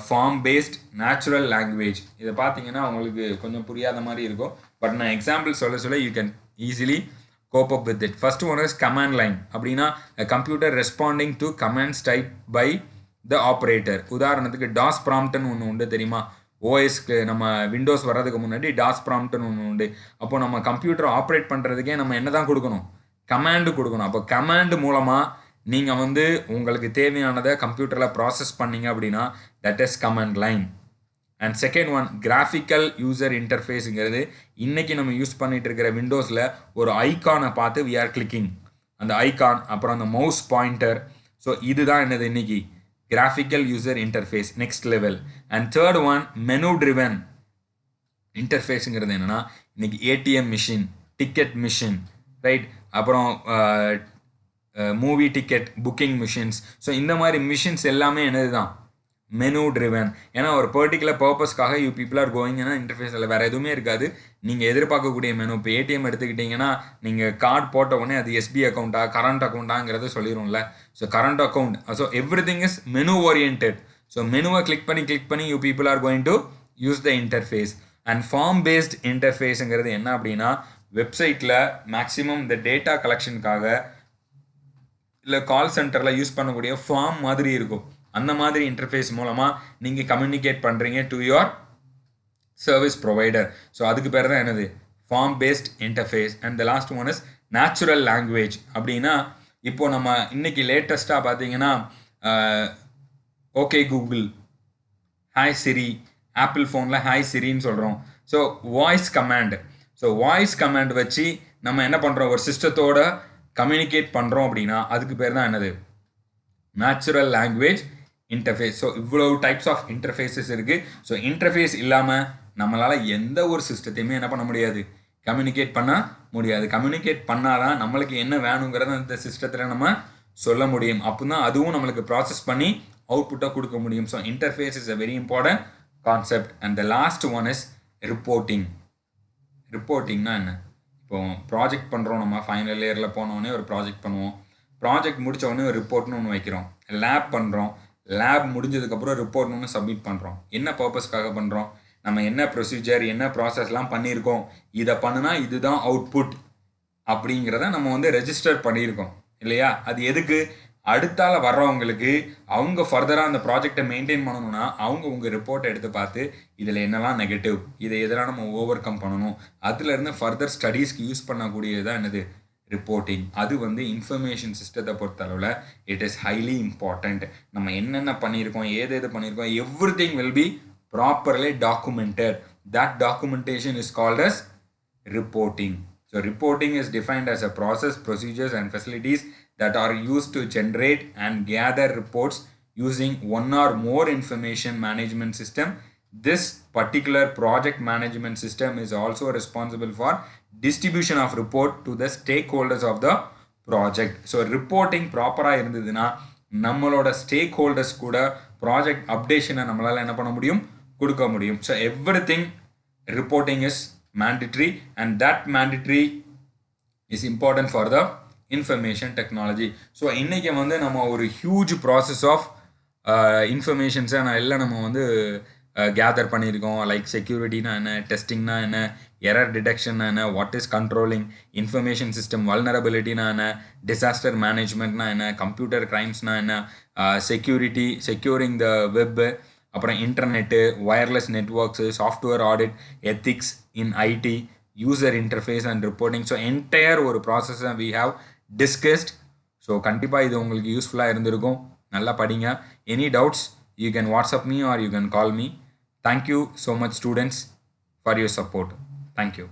form based, natural language. இதை பார்த்தீங்கன்னா உங்களுக்கு கொஞ்சம் புரியாத மாதிரி இருக்கும். பட் நான் எக்ஸாம்பிள் சொல்ல you can easily cope up with it. First one is command line. அப்படின்னா computer responding to commands type by the operator. உதாரணத்துக்கு டாஸ் ப்ராம்ப்ட்னு ஒன்று உண்டு, தெரியுமா? ஓஎஸ்க்கு நம்ம விண்டோஸ் வர்றதுக்கு முன்னாடி டாஸ் ப்ராம்ப்ட்னு ஒன்று உண்டு. அப்போ நம்ம கம்ப்யூட்டர் ஆப்ரேட் பண்ணுறதுக்கே நம்ம என்ன தான் கொடுக்கணும்? கமாண்டு கொடுக்கணும். அப்போ கமாண்டு மூலமாக நீங்கள் வந்து உங்களுக்கு தேவையானதை கம்ப்யூட்டரில் ப்ராசஸ் பண்ணீங்க அப்படின்னா that is command line. And second one graphical user இன்டர்ஃபேஸுங்கிறது இன்றைக்கி நம்ம யூஸ் பண்ணிகிட்டு இருக்கிற விண்டோஸில் ஒரு ஐக்கானை பார்த்து வி ஆர் கிளிக்கிங். அந்த ஐக்கான், அப்புறம் அந்த மவுஸ் பாயிண்டர். ஸோ இதுதான் என்னது இன்னைக்கு graphical user interface next level. And third one menu driven இன்டர்ஃபேஸுங்கிறது என்னென்னா இன்னைக்கு ATM machine, ticket machine, right, அப்புறம் movie ticket booking machines. So இந்த மாதிரி மிஷின்ஸ் எல்லாமே என்னது தான்? Menu driven. ஏன்னா ஒரு பர்டிகுலர் பர்பஸ்க்காக யூ பீப்புள் ஆர் கோயிங்கன்னா இன்டர்ஃபேஸில் வேறு எதுவுமே இருக்காது. நீங்கள் எதிர்பார்க்கக்கூடிய மெனு. இப்போ ஏடிஎம் எடுத்துக்கிட்டிங்கன்னா நீங்கள் கார்டு போட்ட உடனே அது எஸ்பி அக்கௌண்ட்டா கரண்ட் அக்கௌண்ட்டாங்கிறத சொல்லிடும்ல. So current account. So everything is menu oriented. So மெனுவை கிளிக் பண்ணி you people are going to use the interface. And form based இன்டர்ஃபேஸுங்கிறது என்ன அப்படின்னா வெப்சைட்டில் மேக்ஸிமம் இந்த டேட்டா கலெக்ஷனுக்காக இல்லை கால் சென்டரில் யூஸ் பண்ணக்கூடிய ஃபார்ம் மாதிரி இருக்கும். அந்த மாதிரி இன்டர்ஃபேஸ் மூலமாக நீங்கள் கம்யூனிகேட் பண்ணுறீங்க to your service provider. So அதுக்கு பேர் தான் என்னது? Form based interface. And the last one is natural language. அப்படின்னா இப்போது நம்ம இன்றைக்கி லேட்டஸ்ட்டாக பார்த்தீங்கன்னா okay Google, hi Siri, Apple ஃபோனில் ஹாய் சிரின்னு சொல்கிறோம். So voice command. So voice command வச்சு நம்ம என்ன பண்ணுறோம்? ஒரு சிஸ்டத்தோட கம்யூனிகேட் பண்ணுறோம் அப்படின்னா அதுக்கு பேர் தான் என்னது? Natural language interface. ஸோ இவ்வளோ டைப்ஸ் ஆஃப் இன்டர்ஃபேஸஸ் இருக்குது. ஸோ இன்டர்ஃபேஸ் இல்லாமல் நம்மளால் எந்த ஒரு சிஸ்டத்தையுமே என்ன பண்ண முடியாது? கம்யூனிகேட் பண்ண முடியாது. கம்யூனிகேட் பண்ணால் தான் நம்மளுக்கு என்ன வேணுங்கிறத அந்த சிஸ்டத்தில் நம்ம சொல்ல முடியும். அப்போ தான் அதுவும் நம்மளுக்கு ப்ராசஸ் பண்ணி அவுட்புட்டாக கொடுக்க முடியும். So interface is a very important concept. And the last one is reporting. ரிப்போர்ட்டிங்னா என்ன? இப்போ ப்ராஜெக்ட் பண்ணுறோம், நம்ம ஃபைனல் இயரில் போனோடனே ஒரு ப்ராஜெக்ட் பண்ணுவோம். ப்ராஜெக்ட் முடித்த உடனே ஒரு ரிப்போர்ட்னு ஒன்று வைக்கிறோம். லேப் பண்ணுறோம். லேப் முடிஞ்சதுக்கப்புறம் ரிப்போர்ட்னு ஒன்று சப்மிட் பண்ணுறோம். என்ன பர்பஸ்க்காக பண்ணுறோம்? நம்ம என்ன ப்ரொசீஜர், என்ன ப்ராசஸ்லாம் பண்ணியிருக்கோம், இதை பண்ணுனா இதுதான் அவுட்புட் அப்படிங்கிறத நம்ம வந்து ரெஜிஸ்டர் பண்ணியிருக்கோம் இல்லையா? அது எதுக்கு? அடுத்தால வர்றவங்களுக்கு அவங்க ஃபர்தராக அந்த ப்ராஜெக்டை மெயின்டைன் பண்ணணும்னா அவங்க உங்கள் ரிப்போர்ட்டை எடுத்து பார்த்து இதில் என்னெல்லாம் நெகட்டிவ், இதை எதெல்லாம் நம்ம ஓவர் கம் பண்ணணும், அதுலேருந்து ஃபர்தர் ஸ்டடீஸ்க்கு யூஸ் பண்ணக்கூடியதான் என்னது? ரிப்போர்ட்டிங். அது வந்து இன்ஃபர்மேஷன் சிஸ்டத்தை பொறுத்தளவில் இட் இஸ் ஹைலி இம்பார்ட்டண்ட். நம்ம என்னென்ன பண்ணியிருக்கோம், எது பண்ணியிருக்கோம், everything will be properly documented. That documentation is called as reporting. So reporting is defined as a process, procedures and facilities that are used to generate and gather reports using one or more information management system. This particular project management system is also responsible for distribution of report to the stakeholders of the project. So reporting proper-ஆ இருந்ததுன்னா நம்மளோட stakeholders கூட project updation நம்மளால என்ன பண்ண முடியும்? கொடுக்க முடியும். So everything reporting is mandatory, and that mandatory is important for the information technology. So இன்றைக்கி வந்து நம்ம ஒரு ஹியூஜ் ப்ராசஸ் ஆஃப் இன்ஃபர்மேஷன்ஸை எல்லாம் நம்ம வந்து கேதர் பண்ணியிருக்கோம். லைக் செக்யூரிட்டினா என்ன, டெஸ்டிங்னா என்ன, எரர் டிடெக்ஷன்னா என்ன, what is controlling, information system வல்னரபிலிட்டினா என்ன, டிசாஸ்டர் மேனேஜ்மெண்ட்னா என்ன, கம்ப்யூட்டர் கிரைம்ஸ்னா என்ன, செக்யூரிட்டி, செக்யூரிங் த வெப்பு, அப்புறம் internet, wireless networks, software audit, ethics in IT, user interface and reporting. So entire ஒரு ப்ராசஸை வி ஹாவ் டிஸ்கஸ்ட். ஸோ கண்டிப்பாக இது உங்களுக்கு யூஸ்ஃபுல்லாக இருந்திருக்கும். நல்லா படிங்க. Any doubts you can WhatsApp me or you can call me. Thank you so much students for your support. Thank you.